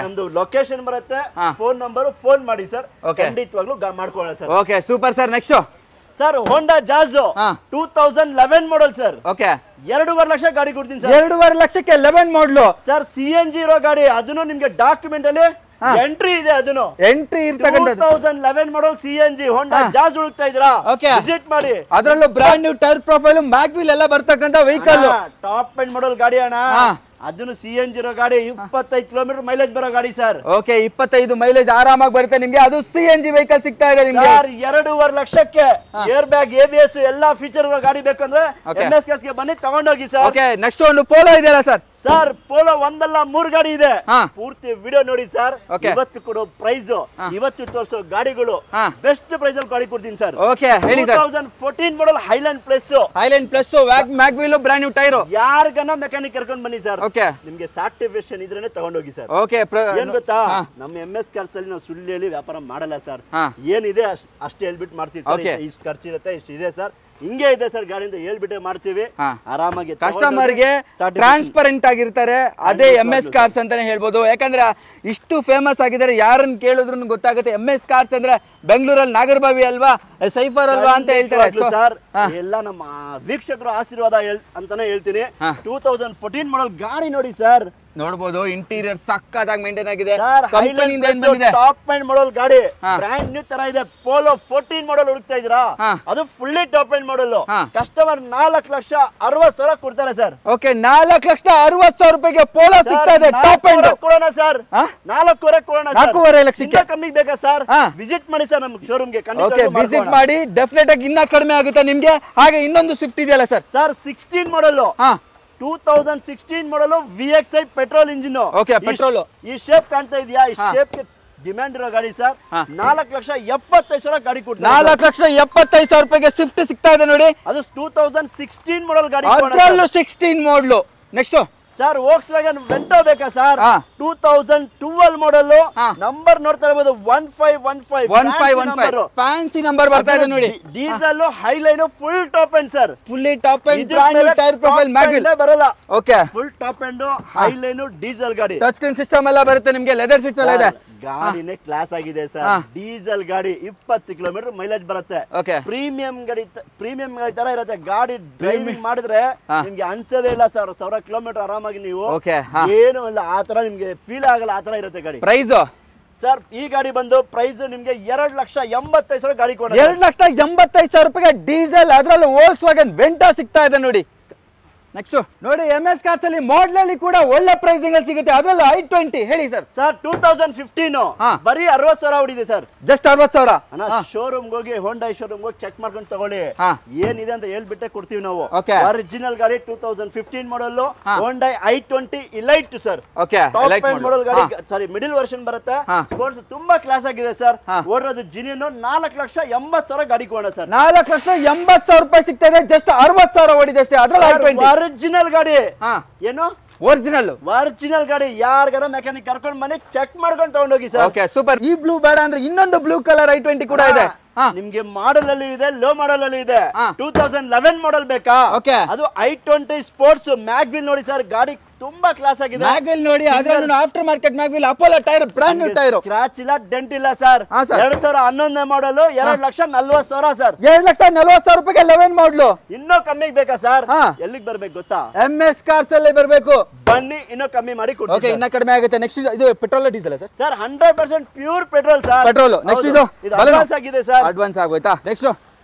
ನಮ್ದು ಲೊಕೇಶನ್ ಬರುತ್ತೆ, ಫೋನ್ ನಂಬರ್, ಫೋನ್ ಮಾಡಿ ಸರ್. ಖಂಡಿತವಾಗ್ಲೂ ಮಾಡ್ಕೊಳ್ಳೋಣ sir. Okay, super sir. Next sir, Honda Jazz 2011 model sir. Okay, 2.5 lakh ಗಾಡಿ ಕೊಡ್ತೀನಿ ಸರ್. 2.5 ಲಕ್ಷಕ್ಕೆ 11 ಮಾಡಲು ಸರ್. CNG ಇರೋ ಗಾಡಿ, ಅದನ್ನು ನಿಮ್ಗೆ ಡಾಕ್ಯುಮೆಂಟ್ ಅಲ್ಲಿ ಎಂಟ್ರಿ ಇದೆ. ಅದನ್ನು ಎಂಟ್ರಿ ಇರ್ತಕ್ಕಂಥದ್ದು 2011 ಮಾಡಲ್ CNG ಹೋಂಡಾ ಜಾಜ್ ಹುಡುಕ್ತಾ ಇದ್ರಾ? ವಿಸಿಟ್ ಮಾಡಿ. ಅದರಲ್ಲೂ brand new tyre profile, mag wheel ಎಲ್ಲ ಬರ್ತಕ್ಕಂಥ ವೆಹಿಕಲ್, ಟಾಪ್ ಎಂಡ್ ಮಾಡಲ್ ಗಾಡಿ ಅಣ್ಣ. ಅದನ್ನು CNG ಇರೋ ಗಾಡಿ, 25 ಕಿಲೋಮೀಟರ್ ಮೈಲೇಜ್ ಬರೋ ಗಾಡಿ ಸರ್. ಓಕೆ, 25 ಮೈಲೇಜ್ ಆರಾಮಾಗಿ ಬರುತ್ತೆ ನಿಮ್ಗೆ. ಅದು CNG ವೆಹಿಕಲ್ ಸಿಗ್ತಾ ಇದೆ ನಿಮ್ಗೆ. 2.5 ಲಕ್ಷಕ್ಕೆ ಏರ್ ಬ್ಯಾಗ್, ABS ಎಲ್ಲಾ ಫೀಚರ್ ಇರೋ ಗಾಡಿ ಬೇಕಂದ್ರೆ MS ಕಾರ್ಸ್ ಗೆ ಬನ್ನಿ ತಗೊಂಡೋಗಿ ಸರ್. ಓಕೆ, ನೆಕ್ಸ್ಟ್ ಒಂದು ಪೋಲೋ ಇದೆಯಲ್ಲ ಸರ್. ಸರ್, ಪೋಲೋ ಒಂದಲ್ಲ 3 ಗಾಡಿ ಇದೆ. ಪೂರ್ತಿ ವಿಡಿಯೋ ನೋಡಿ ಸರ್. ಇವತ್ತು ಕೊಡೋ ಪ್ರೈಸ್, ಇವತ್ತು ತೋರಿಸೋ ಗಾಡಿಗಳು ಬೆಸ್ಟ್ ಪ್ರೈಸ್ ಅಲ್ಲಿ ಗಾಡಿ ಕೊಡ್ತೀನಿ ಸರ್. ಓಕೆ, ಹೇಳಿ sir. 2014 model highland plus, mag wheel, brand new tyre. ಯಾರಿಗನ್ನ ಮೆಕ್ಯಾನಿಕ್ ಕರ್ಕೊಂಡು ಬನ್ನಿ ಸರ್. ಓಕೆ, ನಿಮ್ಗೆ ಸರ್ಟಿಫಿಕೇಶನ್ ಇದ್ರೇನೆ ತಗೊಂಡೋಗಿ ಸರ್. ಓಕೆ, ಏನ್ ಗೊತ್ತಾ, ನಮ್ಮ MS ಕಾರ್ಸ್ ಅಲ್ಲಿ ನಾವು ಸುಳ್ಳು ಹೇಳಿ ವ್ಯಾಪಾರ ಮಾಡಲ್ಲ ಸರ್. ಏನಿದೆ ಅಷ್ಟೇ ಹೇಳ್ಬಿಟ್ಟು ಮಾಡ್ತೀವಿ. ಇಷ್ಟು ಖರ್ಚಿರುತ್ತೆ, ಇಷ್ಟು ಇದೆ ಸರ್, ಹಿಂಗೆ ಇದೆ ಸರ್ ಗಾಡಿ ಅಂತ ಹೇಳ್ಬಿಟ್ಟೆ ಮಾಡ್ತೀವಿ. ಆರಾಮಾಗಿ ಕಸ್ಟಮರ್ ಗೆ ಟ್ರಾನ್ಸ್ಪರೆಂಟ್ ಆಗಿರ್ತಾರೆ. ಅದೇ MS ಕಾರ್ಸ್ ಅಂತಾನೆ ಹೇಳ್ಬೋದು. ಯಾಕಂದ್ರೆ ಇಷ್ಟು ಫೇಮಸ್ ಆಗಿದ್ದಾರೆ, ಯಾರನ್ನ ಕೇಳಿದ್ರು ಗೊತ್ತಾಗುತ್ತೆ. MS ಕಾರ್ಸ್ ಅಂದ್ರೆ ಬೆಂಗಳೂರಲ್ಲಿ ನಾಗರಬಾವಿ ಅಲ್ವಾ, ಸೈಫರ್ ಅಲ್ವಾ ಅಂತ ಹೇಳ್ತಾರೆ ಸರ್. ಎಲ್ಲ ನಮ್ಮ ವೀಕ್ಷಕರು ಆಶೀರ್ವಾದ ಅಂತಾನೆ ಹೇಳ್ತೀನಿ. 2014 ಮಾಡಲ್ ಗಾಡಿ ನೋಡಿ ಸರ್. ನೋಡಬಹುದು, ಇಂಟೀರಿಯರ್ ಸಕ್ಕತ್ತಾಗಿ ಮೇಂಟೈನ್ ಆಗಿದೆ. ಟಾಪ್ ಎಂಡ್ ಮಾಡಲ್ ಗಾಡಿ, ಬ್ರ್ಯಾಂಡ್ ನ್ಯೂ ತರ ಇದೆ. ಪೋಲೋ 14 ಮಾಡಲ್ ಹುಡುಕ್ತಾ ಇದ್ರಾ? ಅದು fully top end model. Customer 4,60,000 ಕೊಡ್ತಾರೆ ಸರ್. ಓಕೆ, 4,60,000 ರೂಪಾಯಿಗೆ ಪೋಲೋ ಸಿಗ್ತಾ ಇದೆ. ಟಾಪ್ ಎಂಡ್ ಕೊಡೋಣ ಸರ್. 4.5 ಕೊಡೋಣ. 4.5 ಲಕ್ಷಕ್ಕೆ ಕಮ್ಮಿ ಬೇಕಾ ಸರ್? ವಿಸಿಟ್ ಮಾಡಿ ಸರ್ ನಮ್ಮ ಶೋರೂಮ್ ಗೆ. ವಿಸಿಟ್ ಮಾಡಿ, ಡೆಫಿನೆಟ್ ಆಗಿ ಇನ್ನ ಕಡಿಮೆ ಆಗುತ್ತೆ ನಿಮ್ಗೆ. ಹಾಗೆ ಇನ್ನೊಂದು ಸ್ವಿಫ್ಟ್ ಇದೆಯಲ್ಲ ಸರ್. ಸರ್, 16 ಮಾಡಲ್, 2016 ಮಾಡಲು VXI petrol engine. Okay, petrol. ಈ ಶೇಪ್ ಕಾಣ್ತಾ ಇದೆಯಾ? ಈ ಶೇಪ್ ಗೆ ಡಿಮ್ಯಾಂಡ್ ಇರೋ ಗಾಡಿ ಸರ್. 4,75,000 ಗಾಡಿ ಕೊಡ್ತಾರೆ. 4,75,000 ರೂಪಾಯಿಗೆ ಸ್ವಿಫ್ಟ್ ಸಿಗ್ತಾ ಇದೆ ನೋಡಿ. ಅದು 2016 ಮಾಡಲ್ ಗಾಡಿ. 16 model. Next sir, Volkswagen Vento ಬೇಕಾ ಸರ್? 2012 ಮಾಡಲ್, ನಂಬರ್ ನೋಡ್ತಾ ಇರಬಹುದು 1515 ಫ್ಯಾನ್ಸಿ ನಂಬರ್ ಬರ್ತಾ ಇದೆ ನೋಡಿ. Diesel, highline, full top end sir. Fully top end, brand new tyre profile, mag wheel ಬರಲ್ಲ. Okay, full top end, highline, diesel ಗಾಡಿ. ಟಚ್ ಸ್ಕ್ರೀನ್ ಸಿಸ್ಟಮ್ ಎಲ್ಲ ಬರುತ್ತೆ ನಿಮ್ಗೆ. ಲೆದರ್ ಸೀಟ್ಸ್ ಎಲ್ಲ ಇದೆ. ಗಾಡಿನೇ ಕ್ಲಾಸ್ ಆಗಿದೆ ಸರ್. ಡೀಸೆಲ್ ಗಾಡಿ, 20 ಕಿಲೋಮೀಟರ್ ಮೈಲೇಜ್ ಬರುತ್ತೆ. ಪ್ರೀಮಿಯಂ ಗಾಡಿ ತರ ಇರುತ್ತೆ. ಗಾಡಿ ಡ್ರೈವಿಂಗ್ ಮಾಡಿದ್ರೆ ನಿಮ್ಗೆ ಅನ್ಸೋದೇ ಇಲ್ಲ ಸರ್. 1,000 ಕಿಲೋಮೀಟರ್ ಆರಾಮಾಗಿ ನೀವು ಏನು ಇಲ್ಲ, ಆತರ ನಿಮ್ಗೆ ಫೀಲ್ ಆಗಲ್ಲ. ಆತರ ಇರುತ್ತೆ ಗಾಡಿ. ಪ್ರೈಸ್ ಸರ್, ಈ ಗಾಡಿ ಬಂದು ಪ್ರೈಸ್ ನಿಮ್ಗೆ 2,85,000 ಗಾಡಿ ಕೊಡ. 2,85,000 ರೂಪಾಯಿಗೆ ಡೀಸೆಲ್, ಅದರಲ್ಲೂ ವೋಲ್ಕ್ಸ್ವ್ಯಾಗನ್ ವೆಂಟೋ ಸಿಗ್ತಾ ಇದೆ ನೋಡಿ. ನೆಕ್ಸ್ಟ್ ನೋಡಿ, MS ಕಾರ್ಸ್ ಅಲ್ಲಿ ಮಾಡೆಲ್ ಅಲ್ಲಿ ಕೂಡ ಒಳ್ಳೆ ಪ್ರೈಸಿಂಗ್ ಅಲ್ಲಿ ಸಿಗುತ್ತೆ. ಅದರಲ್ಲೂ i20 ಹೇಳಿ ಸರ್. ಸರ್, 2015 ಬರೀ 60,000 ಹೊಡಿದೆ ಸರ್. ಜಸ್ಟ್ 60,000 ಅಣ್ಣ. ಶೋರೂಮ್ ಹೋಗಿ, ಹೋಂಡಾ ಶೋರೂಮ್ ಹೋಗಿ ಚೆಕ್ ಮಾಡ್ಕೊಂಡು ತಗೊಳ್ಳಿ. ಏನಿದೆ ಅಂತ ಹೇಳ್ಬಿಟ್ಟೆ ಕೊಡ್ತೀವಿ ನಾವು. ಒರಿಜಿನಲ್ ಗಾಡಿ 2015 ಮಾಡಲ್, ಹೋಂಡಾ i20 elite sir. Top end model ಗಾಡಿ, ಸಾರಿ ಮಿಡಿಲ್ ವರ್ಷನ್ ಬರುತ್ತೆ. ಸ್ಪೋರ್ಟ್ಸ್ ತುಂಬಾ ಕ್ಲಾಸ್ ಆಗಿದೆ ಸರ್. ಓಡೋದು ಜಿನಿಯನ್. 4,80,000 ಗಾಡಿ ಕೊಡೋಣ ಸರ್. 4,80,000 ರೂಪಾಯಿ ಸಿಗ್ತಾ ಇದೆ. ಜಸ್ಟ್ 60,000 ಹೊಡಿದೆ ಅಷ್ಟೇ. ಅದ್ರಲ್ಲಿ ಒರಿಜಿನಲ್ ಗಾಡಿ. ಏನು ಒರಿಜಿನಲ್ ಗಾಡಿ? ಯಾರಿಗಾರ ಮೆಕ್ಯಾನಿಕ್ ಕರ್ಕೊಂಡು ಮನೆ ಚೆಕ್ ಮಾಡ್ಕೊಂಡು ತಗೊಂಡೋಗಿ ಸರ್. Okay, super. ಈ ಬ್ಲೂ ಬೇಡ ಅಂದ್ರೆ ಇನ್ನೊಂದು ಬ್ಲೂ ಕಲರ್ i20 ಕೂಡ ಇದೆ. ನಿಮ್ಗೆ ಮಾಡಲ್ ಅಲ್ಲಿ ಇದೆ, ಲೋ ಮಾಡಲ್ ಅಲ್ಲಿ ಇದೆ. 2011 ಮಾಡಲ್ ಬೇಕಾ? ಅದು i20 ಸ್ಪೋರ್ಟ್ಸ್ ಮ್ಯಾಗ್ವಿಲ್ ನೋಡಿ ಸರ್. ಗಾಡಿ ತುಂಬಾ ಕ್ಲಾಸ್ ಆಗಿದೆ. ಮ್ಯಾಗ್ವಿಲ್ ನೋಡಿ, ಅದ್ರಲ್ಲಿ after market mag wheel Apollo tyre, brand new tyre, scratch ಇಲ್ಲ, ಡೆಂಟ್ ಇಲ್ಲ ಸರ್. 2011 ಮಾಡಲು 2,40,000 ಸರ್. 2,40,000 ರೂಪಾಯಿಗೆ 11 ಮಾಡಲು. ಇನ್ನೂ ಕಮ್ಮಿಗೆ ಬೇಕಾ ಸರ್? ಎಲ್ಲಿಗೆ ಬರ್ಬೇಕು ಗೊತ್ತಾ? MS ಕಾರ್ಸ್ ಅಲ್ಲಿ ಬರಬೇಕು. ಬನ್ನಿ, ಇನ್ನೂ ಕಮ್ಮಿ ಮಾಡಿ ಕೊಡ್ತೀನಿ. ಓಕೆ, ಇನ್ನ ಕಡಿಮೆ ಆಗುತ್ತೆ. ನೆಕ್ಸ್ಟ್ ಇದು petrol diesel sir? Sir 100% pure petrol sir. Petrol. Next ಇದು ಅಡ್ವಾನ್ಸ್ ಆಗಿದೆ ಸರ್. ಅಡ್ವಾನ್ಸ್ ಆಗೋಯ್ತಾ? ನೆಕ್ಸ್ಟ್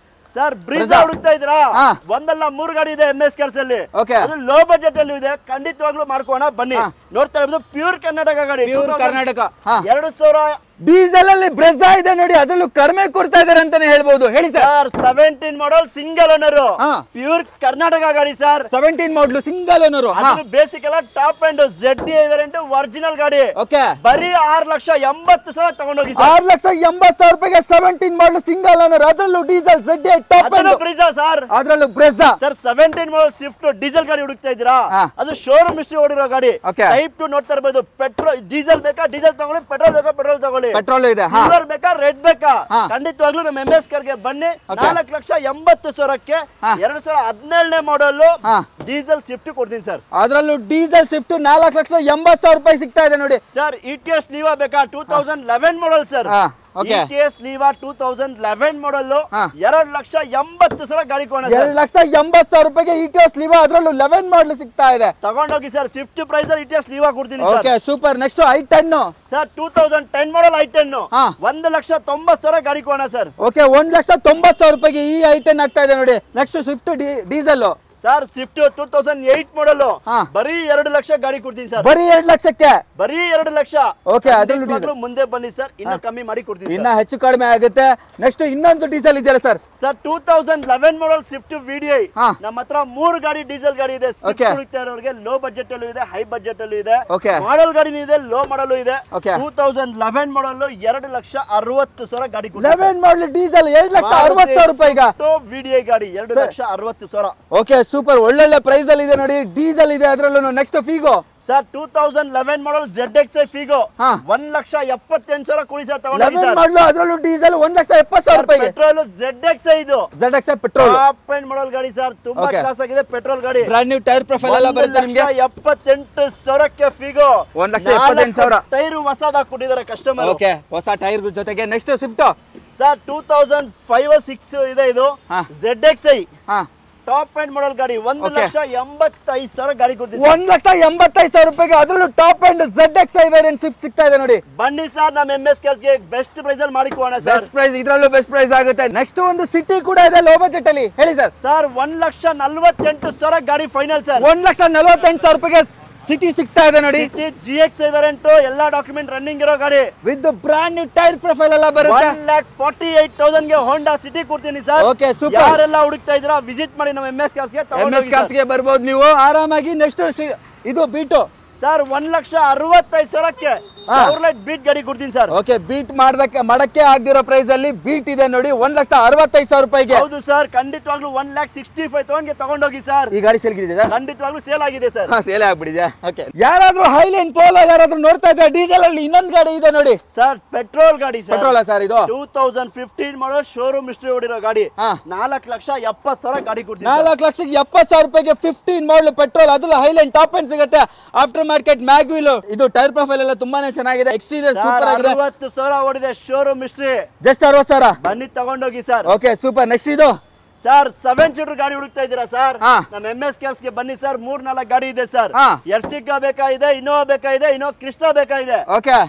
ಸರ್ ಬ್ರೀಜಾ ಹುಡುಕ್ತಾ ಇದ್ರಾ? ಒಂದಲ್ಲ 3 ಗಾಡಿ ಇದೆ MS ಕಾರ್ಸ್ ಅಲ್ಲಿ. ಅದು ಲೋ ಬಜೆಟ್ ಅಲ್ಲಿ ಇದೆ, ಖಂಡಿತವಾಗ್ಲೂ ಮಾಡ್ಕೋಣ ಬನ್ನಿ. ನೋಡ್ತಾ ಇರೋದು ಪ್ಯೂರ್ ಕರ್ನಾಟಕ ಗಾಡಿ. ಪ್ಯೂರ್ ಕರ್ನಾಟಕ 2000 ಡೀಸೆಲ್ ಅಲ್ಲಿ ಬ್ರೆಜಾ ಇದೆ ನೋಡಿ, ಅದರಲ್ಲೂ ಕಡಿಮೆ ಕೊಡ್ತಾ ಇದಾರೆ ಅಂತಾನೆ ಹೇಳ್ಬೋದು. ಹೇಳಿ sir. 17 model single owner, pure Karnataka ಗಾಡಿ sir. 17 model single owner, basic ಎಲ್ಲ top end ZDI variant original ಗಾಡಿ. ಓಕೆ, ಬರೀ 6,80,000 ತಗೊಂಡೋಗಿ ಸರ್. 6,80,000 ರೂಪಾಯಿಗೆ 17 ಮಾಡಲ್ ಸಿಂಗಲ್ ಓನರ್, ಅದರಲ್ಲೂ diesel ZDI top end Brezza sir. ಅದರಲ್ಲೂ Brezza sir 17 model Swift diesel ಗಾಡಿ ಹುಡುಕ್ತಾ ಇದ್ದೀರಾ? ಅದು ಶೋರೂಮ್ ಹಿಸ್ಟ್ರಿ ಓಡಿರೋ ಗಾಡಿ. ಟೈಪ್ 2 ನೋಡ್ತಾ ಇರಬಹುದು. ಪೆಟ್ರೋಲ್ ಡೀಸೆಲ್ ಬೇಕಾ ಡೀಸೆಲ್ ತಗೊಳ್ಳಿ, ಪೆಟ್ರೋಲ್ ಬೇಕಾ ಪೆಟ್ರೋಲ್ ತಗೊಳ್ಳಿ. ಪೆಟ್ರೋಲ್ ಇದೆ, ಸಿಲ್ವರ್ ಬೇಕಾ ರೆಡ್ ಬೇಕಾ? ಖಂಡಿತವಾಗ್ಲೂ ನಮ್ಮ MS ಕಾರ್ಗೆ ಬನ್ನಿ. 4,80,000ಕ್ಕೆ 2017 ಮಾಡಲ್ ಡೀಸೆಲ್ ಸ್ವಿಫ್ಟ್ ಕೊಡ್ತೀನಿ ಸರ್. ಅದರಲ್ಲೂ ಡೀಸೆಲ್ ಸ್ವಿಫ್ಟ್ 4,80,000 ರೂಪಾಯಿ ಸಿಗ್ತಾ ಇದೆ ನೋಡಿ ಸರ್. ETS ಲೀವಾ ಬೇಕಾ? 2011 ಮಾಡಲ್ ಸರ್. ETS ಲೀವಾ 2011 ಮಾಡಲ್ 2,80,000 ಗಾಡಿ ಕೊಡೋಣ. 2,80,000 ರೂಪಾಯಿಗೆ ETS ಲೀವಾ, ಅದರಲ್ಲೂ 11 ಮಾಡಲ್ ಸಿಗ್ತಾ ಇದೆ. ತಗೊಂಡೋಗಿ sir. Swift price ETS Liva ಕೊಡ್ತೀನಿ. Okay, super. Next I10 sir 2010 ಮಾಡಲ್ I10 1,90,000 ಗಾಡಿ ಕೊಡೋಣ ಸರ್. ಓಕೆ, 1,90,000 ರೂಪಾಯಿಗೆ ಈ I10 ಆಗ್ತಾ ಇದೆ ನೋಡಿ. Next Swift diesel sir. Swift 2008 ಮಾಡಲ್ ಬರೀ 2 ಲಕ್ಷ ಗಾಡಿ ಕೊಡ್ತೀನಿ ಸರ್. ಬರೀ 2 ಲಕ್ಷಕ್ಕೆ, ಬರೀ 2 ಲಕ್ಷ. ಓಕೆ, ಅದರಲ್ಲೂ ಮುಂದೆ ಬನ್ನಿ ಸರ್, ಇನ್ನ ಕಮ್ಮಿ ಮಾಡಿ ಕೊಡ್ತೀನಿ. ಇನ್ನ ಹೆಚ್ಚು ಕಡಿಮೆ ಆಗುತ್ತೆ. ನೆಕ್ಸ್ಟ್ ಇನ್ನೊಂದು ಡೀಸೆಲ್ ಇದೆಯಲ್ಲ ಸರ್? ಸರ್ 2011 ಮಾಡಲ್ ಸ್ವಿಫ್ಟ್ VDI. ನಮ್ಮ ಹತ್ರ 3 ಗಾಡಿ ಡೀಸೆಲ್ ಗಾಡಿ ಇದೆ. ಹುಡುಕ್ತಾ ಇರೋರಿಗೆ ಲೋ ಬಜೆಟ್ ಅಲ್ಲೂ ಇದೆ, ಹೈ ಬಜೆಟ್ ಅಲ್ಲೂ ಇದೆ. ಮಾಡಲ್ ಗಾಡಿನೂ ಇದೆ, ಲೋ ಮಾಡಲ್ ಇದೆ. 2011 ಮಾಡಲ್ 2,60,000 ಗಾಡಿ. 11 ಮಾಡಲ್ ಡೀಸೆಲ್ 2,60,000 ರೂಪಾಯಿಗ VDI ಗಾಡಿ 2,60,000. Okay, super. ಒಳ್ಳೊಳ್ಳೆ ಪ್ರೈಸ್ ಅಲ್ಲಿ ಇದೆ ನೋಡಿ. ಡೀಸೆಲ್ ಇದೆ ಅದರಲ್ಲೂ. ನೆಕ್ಸ್ಟ್ ಫಿಗೋ ಸರ್ 2011 ಮಾಡಲ್ ZXi ಫಿಗೋ 1,78,000 ಕೊಡಿ ಸರ್. ತಗೊಂಡಿ ಸರ್. ಅದರಲ್ಲೂ ಡೀಸೆಲ್ 1,70,000 ರೂಪಾಯಿ. ಪೆಟ್ರೋಲ್ ZXi ಇದು. ZXi petrol top end model ಗಾಡಿ ಸರ್. ತುಂಬಾ ಕ್ಲಾಸ್ ಆಗಿದೆ ಪೆಟ್ರೋಲ್ ಗಾಡಿ. ಬ್ರಾಂಡ್ ನ್ಯೂ ಟೈರ್ ಪ್ರೊಫೈಲ್ ಎಲ್ಲ ಬರುತ್ತೆ ನಿಮಗೆ. 1,78,000ಕ್ಕೆ ಫಿಗೋ. 1,78,000 ಟೈರ್ ಹೊಸದಾಗಿ ಕೊಟ್ಟಿದ್ದಾರೆ ಕಸ್ಟಮರ್. ಓಕೆ, ಹೊಸ ಟೈರ್ ಜೊತೆಗೆ. ನೆಕ್ಸ್ಟ್ ಸ್ವಿಫ್ಟ್ ಸರ್ 2005-6 ಇದೆ ಇದು. ZXi ಟಾಪ್ ಅಂಡ್ ಮಾಡಲ್ ಗಾಡಿ 1,85,000 ಗಾಡಿ ಕೊಡ್ತೀನಿ. 1,85,000 ರೂಪಾಯಿಗೆ ಅದರಲ್ಲೂ top and ZXi variant Swift ಸಿಗ್ತಾ ಇದೆ ನೋಡಿ. ಬನ್ನಿ ಸರ್, ನಮ್ಮ MS ಕಾರ್ಸ್ಗೆ ಬೆಸ್ಟ್ ಪ್ರೈಸ್ ಅಲ್ಲಿ ಮಾಡಿ ಕೊಡೋಣ ಸರ್. ಬೆಸ್ಟ್ ಪ್ರೈಸ್, ಇದರಲ್ಲೂ ಬೆಸ್ಟ್ ಪ್ರೈಸ್ ಆಗುತ್ತೆ. ನೆಕ್ಸ್ಟ್ ಒಂದು ಸಿಟಿ ಕೂಡ ಇದೆ ಲೋ ಬಜೆಟ್ ಅಲ್ಲಿ. ಹೇಳಿ ಸರ್. ಸರ್ 1,48,000 ಗಾಡಿ ಫೈನಲ್ ಸರ್. 1,48,000 ರೂಪಾಯಿಗೆ ಸಿಟಿ ಸಿಗ್ತಾ ಇದೆ ನೋಡಿ. GXi ವೇರಿಯಂಟ್ ಎಲ್ಲ ಡಾಕ್ಯುಮೆಂಟ್ ರನ್ನಿಂಗ್ ಇರೋ ಗಾಡಿ with brand new tyre profile ಎಲ್ಲ ಬರುತ್ತೆ. 1,48,000 ಗೆ ಹೋಂಡಾ ಸಿಟಿ ಕೊಡ್ತೀನಿ ಸರ್. Okay, super. ಯಾರೆಲ್ಲ ಹುಡುಕ್ತಾ ಇದ್ದೀರಾ ವಿಸಿಟ್ ಮಾಡಿ ನಮ್ಮ MS ಕಾರ್ಸ್ಗೆ. MS ಕಾರ್ಸ್ಗೆ ಬರ್ಬೋದು ನೀವು ಆರಾಮಾಗಿ. ನೆಕ್ಸ್ಟ್ ಇದು ಬೀಟು ಸರ್ 1,65,000ಕ್ಕೆ ಔರ್ಲೆಟ್ ಬೀಟ್ ಗಾಡಿ ಕೊಡ್ತೀನಿ ಸರ್. ಓಕೆ, ಬೀಟ್ ಮಾಡಕ್ಕೆ ಆಗದಿರೋ ಪ್ರೈಸ್ ಅಲ್ಲಿ ಬೀಟ್ ಇದೆ ನೋಡಿ. 1,65,000 ರೂಪಾಯಿಗೆ. ಹೌದು ಸರ್, ಖಂಡಿತವಾಗ್ಲೂ 1,65,000 ಗೆ ತಗೊಂಡೋಗಿ ಸರ್. ಈ ಗಾಡಿ ಸೇಲ್ ಗಿದೆ? ಖಂಡಿತವಾಗ್ಲೂ ಸೇಲ್ ಆಗಿದೆ ಸರ್. ಸೇಲ್ ಆಗ್ಬಿಟ್ಟಿದೆ. ಓಕೆ, ಯಾರಾದ್ರೂ ಹೈಲೈನ್ ಪೋಲೋ ಯಾರಾದ್ರೂ ನೋಡ್ತಾ ಇದ್ರೆ ಡೀಸೆಲ್ ಅಲ್ಲಿ ಇನ್ನೊಂದು ಗಾಡಿ ಇದೆ ನೋಡಿ ಸರ್. ಪೆಟ್ರೋಲ್ ಗಾಡಿ ಸರ್. ಪೆಟ್ರೋಲ್ ಸರ್ ಇದು 2015 ಮಾಡೋ ಶೋರೂಮ್ ಹಿಸ್ಟ್ರಿ ಓಡಿರೋ ಗಾಡಿ. 4,70,000 ಗಾಡಿ ಕೊಡ್ತೀನಿ. 4,70,000 ರೂಪಾಯಿಗೆ 15 ಮಾಡಲ್ ಪೆಟ್ರೋಲ್, ಅದ್ರಲ್ಲಿ ಹೈಲೈನ್ ಟಾಪ್ ಎಂಡ್ ಸಿಗುತ್ತೆ. ಆಫ್ಟರ್ ಮಾರ್ಕೆಟ್ ಮ್ಯಾಗ್ವಿಲ್ ಇದು ಟೈರ್ ಪ್ರೊಫೈಲ್ ಎಲ್ಲ ತುಂಬಾನೇ ಚೆನ್ನಾಗಿದೆ. ಎಕ್ಸ್ಟೀರಿಯರ್ ಸೂಪರ್ ಆಗಿದೆ. 60,000 ಓಡಿದೆ ಶೋರೂಮ್ ಹಿಸ್ಟ್ರಿ. ಜಸ್ಟ್ 60,000. ಬನ್ನಿ ತಗೊಂಡೋಗಿ ಸರ್. Okay, super. ನೆಕ್ಸ್ಟ್ ಇದು ಸರ್ 7 ಸೀಟರ್ ಗಾಡಿ ಹುಡುಕ್ತಾ ಇದ್ದೀರಾ ಸರ್? ನಮ್ಮ MS ಕಾರ್ಸ್ಗೆ ಬನ್ನಿ ಸರ್. 3-4 ಗಾಡಿ ಇದೆ ಸರ್. ಎರ್ಟಿಗಾ ಬೇಕಾಗಿದೆ, ಇನೋವಾ ಬೇಕಾಗಿದೆ, ಇನ್ನೋ ಕ್ರಿಸ್ಟಾ ಬೇಕಾಗಿದೆ.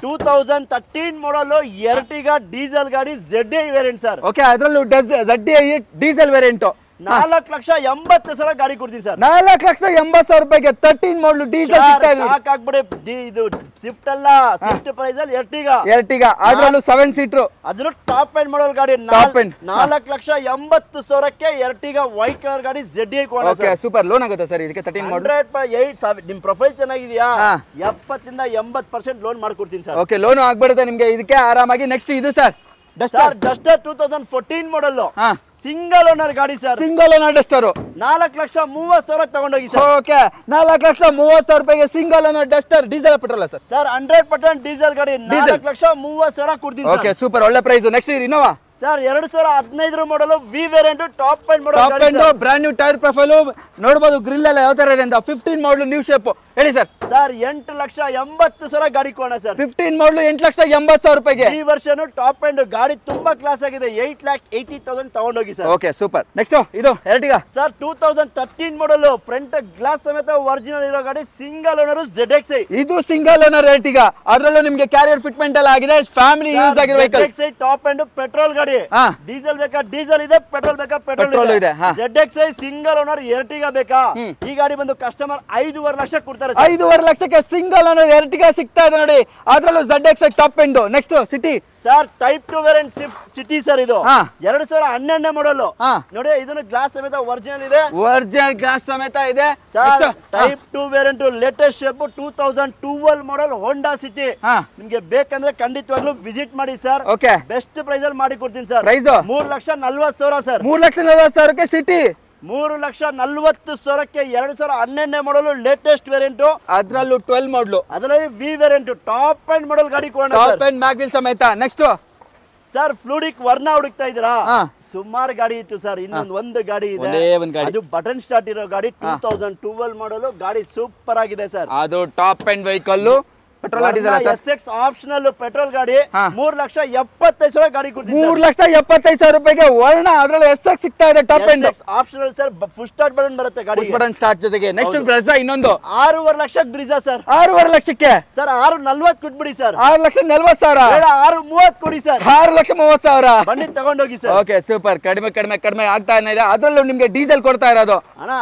2013 ಮಾಡಲ್ ಎರ್ಟಿಗಾ ಡೀಸೆಲ್ ಗಾಡಿ ZDI ವೇರಿಯಂಟ್ ಸರ್. ಓಕೆ, ಅದರಲ್ಲೂ ZDI ಡೀಸೆಲ್ ವೇರಿಯಂಟ್ 4,80,000 ಗಾಡಿ ಕೊಡ್ತೀನಿ ಸರ್. 4,80,000 ರೂಪಾಯಿಗೆ 13 ಮಾಡಲ್ ಡೀಸೆಲ್ ಸಿಗ್ತಾ ಇದೆ. ಸಾಕಾಗ್ಬಿಡಿ. ಇದು ಸ್ವಿಫ್ಟ್ ಅಲ್ಲ, ಸ್ವಿಫ್ಟ್ ಪ್ರೈಸ್ ಅಲ್ಲಿ ಎರ್ಟಿಗಾ ಅದರಲ್ಲೂ 7 ಸೀಟರ್. ಅದ್ರ ಟಾಪ್ ಎಂಡ್ ಮಾಡಲ್ ಗಾಡಿ 4,80,000ಕ್ಕೆ ಎರ್ಟಿಗಾ ವೈಟ್ ಕಲರ್ ಗಾಡಿ ZDI ಕೊಡೋಣ ಸರ್. Okay, super. ಲೋನ್ ಆಗುತ್ತೆ ಸರ್ ಇದಕ್ಕೆ 13 ಮಾಡಲ್. 100% ನಿಮ್ ಪ್ರೊಫೈಲ್ ಚೆನ್ನಾಗಿದೆಯಾ? 70% 80% ಲೋನ್ ಮಾಡ್ಕೊಡ್ತೀನಿ ಸರ್. ಓಕೆ, ಲೋನ್ ಆಗ್ಬಿಡುತ್ತೆ ನಿಮ್ಗೆ ಇದಕ್ಕೆ ಆರಾಮಾಗಿ. ನೆಕ್ಸ್ಟ್ ಇದು sir Duster 2014 model single owner ಗಾಡಿ ಸರ್. ಸಿಂಗಲ್ ಓನರ್ ಡಸ್ಟರ್ 4,30,000 ತಗೊಂಡೋಗಿ ಸರ್. ಓಕೆ, 4,30,000 ರೂಪಾಯಿಗೆ single owner Duster diesel petrol sir. Sir 100% diesel ಗಾಡಿ 4,30,000 ಕೊಡ್ತೀನಿ. Okay, super. ಒಳ್ಳೆ price. Next Innova sir 2015 model V variant top end top model end brand new tyre profile ನೋಡಬಹುದು grille ಎಲ್ಲ ಯಾವ ತರ ಇದೆ ಅಂತ 15 ಮಾಡಲ್ ನ್ಯೂ ಶೇಪ್ ಹೇಳಿ ಸರ್ ಸರ್ 8,80,000 ಗಾಡಿ ಕೊಡೋಣ ಸರ್ 15 ಮಾಡಲ್ 8,80,000 ರೂಪಾಯಿಗೆ ಈ ವರ್ಷನು ಟಾಪ್ ಎಂಡ್ ಗಾಡಿ ತುಂಬಾ ಕ್ಲಾಸ್ ಆಗಿದೆ 8,80,000 ತಗೊಂಡೋಗಿ ಸರ್ ಓಕೆ ಸೂಪರ್ ನೆಕ್ಸ್ಟ್ ಇದು ಎರ್ಟಿಗಾ ಸರ್ 2013 ಮಾಡಲ್ ಫ್ರಂಟ್ ಗ್ಲಾಸ್ ಸಮೇತ ಒರಿಜಿನಲ್ ಇರೋ ಗಾಡಿ ಸಿಂಗಲ್ ಓನರ್ ZXi ಇದು ಸಿಂಗಲ್ ಓನರ್ ಎರ್ಟಿಗಾ ಅದರಲ್ಲೂ ನಿಮಗೆ ಕ್ಯಾರಿಯರ್ ಫಿಟ್ಮೆಂಟ್ ಎಲ್ಲ ಆಗಿದೆ ಫ್ಯಾಮಿಲಿ ಯೂಸ್ ಆಗಿರೋ vehicle ZXi top end petrol ಗಾಡಿ ಡೀಸೆಲ್ ಬೇಕಾ ಡೀಸೆಲ್ ಇದೆ ಪೆಟ್ರೋಲ್ ಬೇಕಾ Petrol ಪೆಟ್ರೋಲ್ ಇದೆ, ಹಾ. ZXi ಸಿಂಗಲ್ ಓನರ್ ಎರ್ಟಿಗಾ ಬೇಕಾ ಈ ಗಾಡಿ ಬಂದು ಕಸ್ಟಮರ್ 5.5 ಲಕ್ಷ ಕೊಡ್ತಾರೆ ಸರ್ 5.5 ಲಕ್ಷಕ್ಕೆ ಸಿಂಗಲ್ ಓನರ್ ಎರ್ಟಿಗಾ ಸಿಗ್ತಾ ಇದೆ ನೋಡಿ ಅದರಲ್ಲೂ ZXi top end next city sir type 2 variant city sir ಇದು ಹಾ. 2012 ಮಾಡಲ್ ಹಾ. ನೋಡಿ ಇದನ್ನು ಗ್ಲಾಸ್ ಸಮೇತ ಒರಿಜಿನಲ್ ಇದೆ ಒರಿಜಿನಲ್ ಗ್ಲಾಸ್ ಸಮೇತ ಇದೆ sir type 2 variant latest shape 2012 model Honda city ಹಾ. ನಿಮ್ಗೆ ಬೇಕಂದ್ರೆ ಖಂಡಿತವಾಗ್ಲೂ ವಿಸಿಟ್ ಮಾಡಿ ಸರ್ ಓಕೆ ಬೆಸ್ಟ್ ಪ್ರೈಸ್ ಅಲ್ಲಿ ಮಾಡಿ ಕೊಡ್ತೀನಿ ಸರ್ ಪ್ರೈಸ್ 3,40,000 ಸರ್ 3,40,000ಕ್ಕೆ ಸಿಟಿ 3,40,000ಕ್ಕೆ 2012 ಮಾಡಲ್ ಲೇಟೆಸ್ಟ್ ವೇರಿಯಂಟ್ ಅದರಲ್ಲೂ 12 ಮಾಡಲು ಅದರಲ್ಲಿ V variant top end model ಗಾಡಿ ಕೊಡೋಣ ಟಾಪ್ ಅಂಡ್ ಮ್ಯಾಗ್ವಿಲ್ ಸಮೇತ ನೆಕ್ಸ್ಟ್ ಸರ್ ಫ್ಲೂಡಿಕ್ ವರ್ಣ ಹುಡುಕ್ತಾ ಇದ್ದೀರಾ ಹಾ. ಸುಮಾರು ಗಾಡಿ ಇತ್ತು ಸರ್ ಒಂದು ಗಾಡಿ ಇದೆ ಒಂದೇ ಒಂದು ಗಾಡಿ. ಅದು ಬಟನ್ ಸ್ಟಾರ್ಟ್ ಇರೋ ಗಾಡಿ 2012 ಮಾಡಲ್ ಗಾಡಿ ಸೂಪರ್ ಆಗಿದೆ ಸರ್ ಅದು top and vehicle petrol diesel sir SX optional petrol ಗಾಡಿ ಹಾ. 3,75,000 ಗಾಡಿ ಕೊಡ್ತೀನಿ 3,75,000 ರೂಪಾಯಿಗೆ ವರ್ಣ ಅದರಲ್ಲಿ SX ಸಿಗ್ತಾ ಇದೆ top and optional sir full start button ಬರುತ್ತೆ ಗಾಡಿ ಪುಷ್ ಬಟನ್ ಸ್ಟಾರ್ಟ್ ಜೊತೆಗೆ ನೆಕ್ಸ್ಟ್ ಬ್ರೆಜಾ ಇನ್ನೊಂದು 6.5 ಲಕ್ಷಕ್ಕೆ ಬ್ರಿಜಾ ಸರ್ 6.5 ಲಕ್ಷಕ್ಕೆ ಸರ್ 6,40 ಕೊಟ್ಬಿಡಿ ಸರ್ 6,40,000 6,30 ಕೊಡಿ ಸರ್ 6,30,000 ಬನ್ನಿ ತಗೊಂಡೋಗಿ ಸರ್ ಓಕೆ ಸೂಪರ್ ಕಡಿಮೆ ಆಗ್ತಾ ಇದೆ ಅದರಲ್ಲೂ ನಿಮ್ಗೆ ಡೀಸೆಲ್ ಕೊಡ್ತಾ ಇರೋದು ಅಣ್ಣ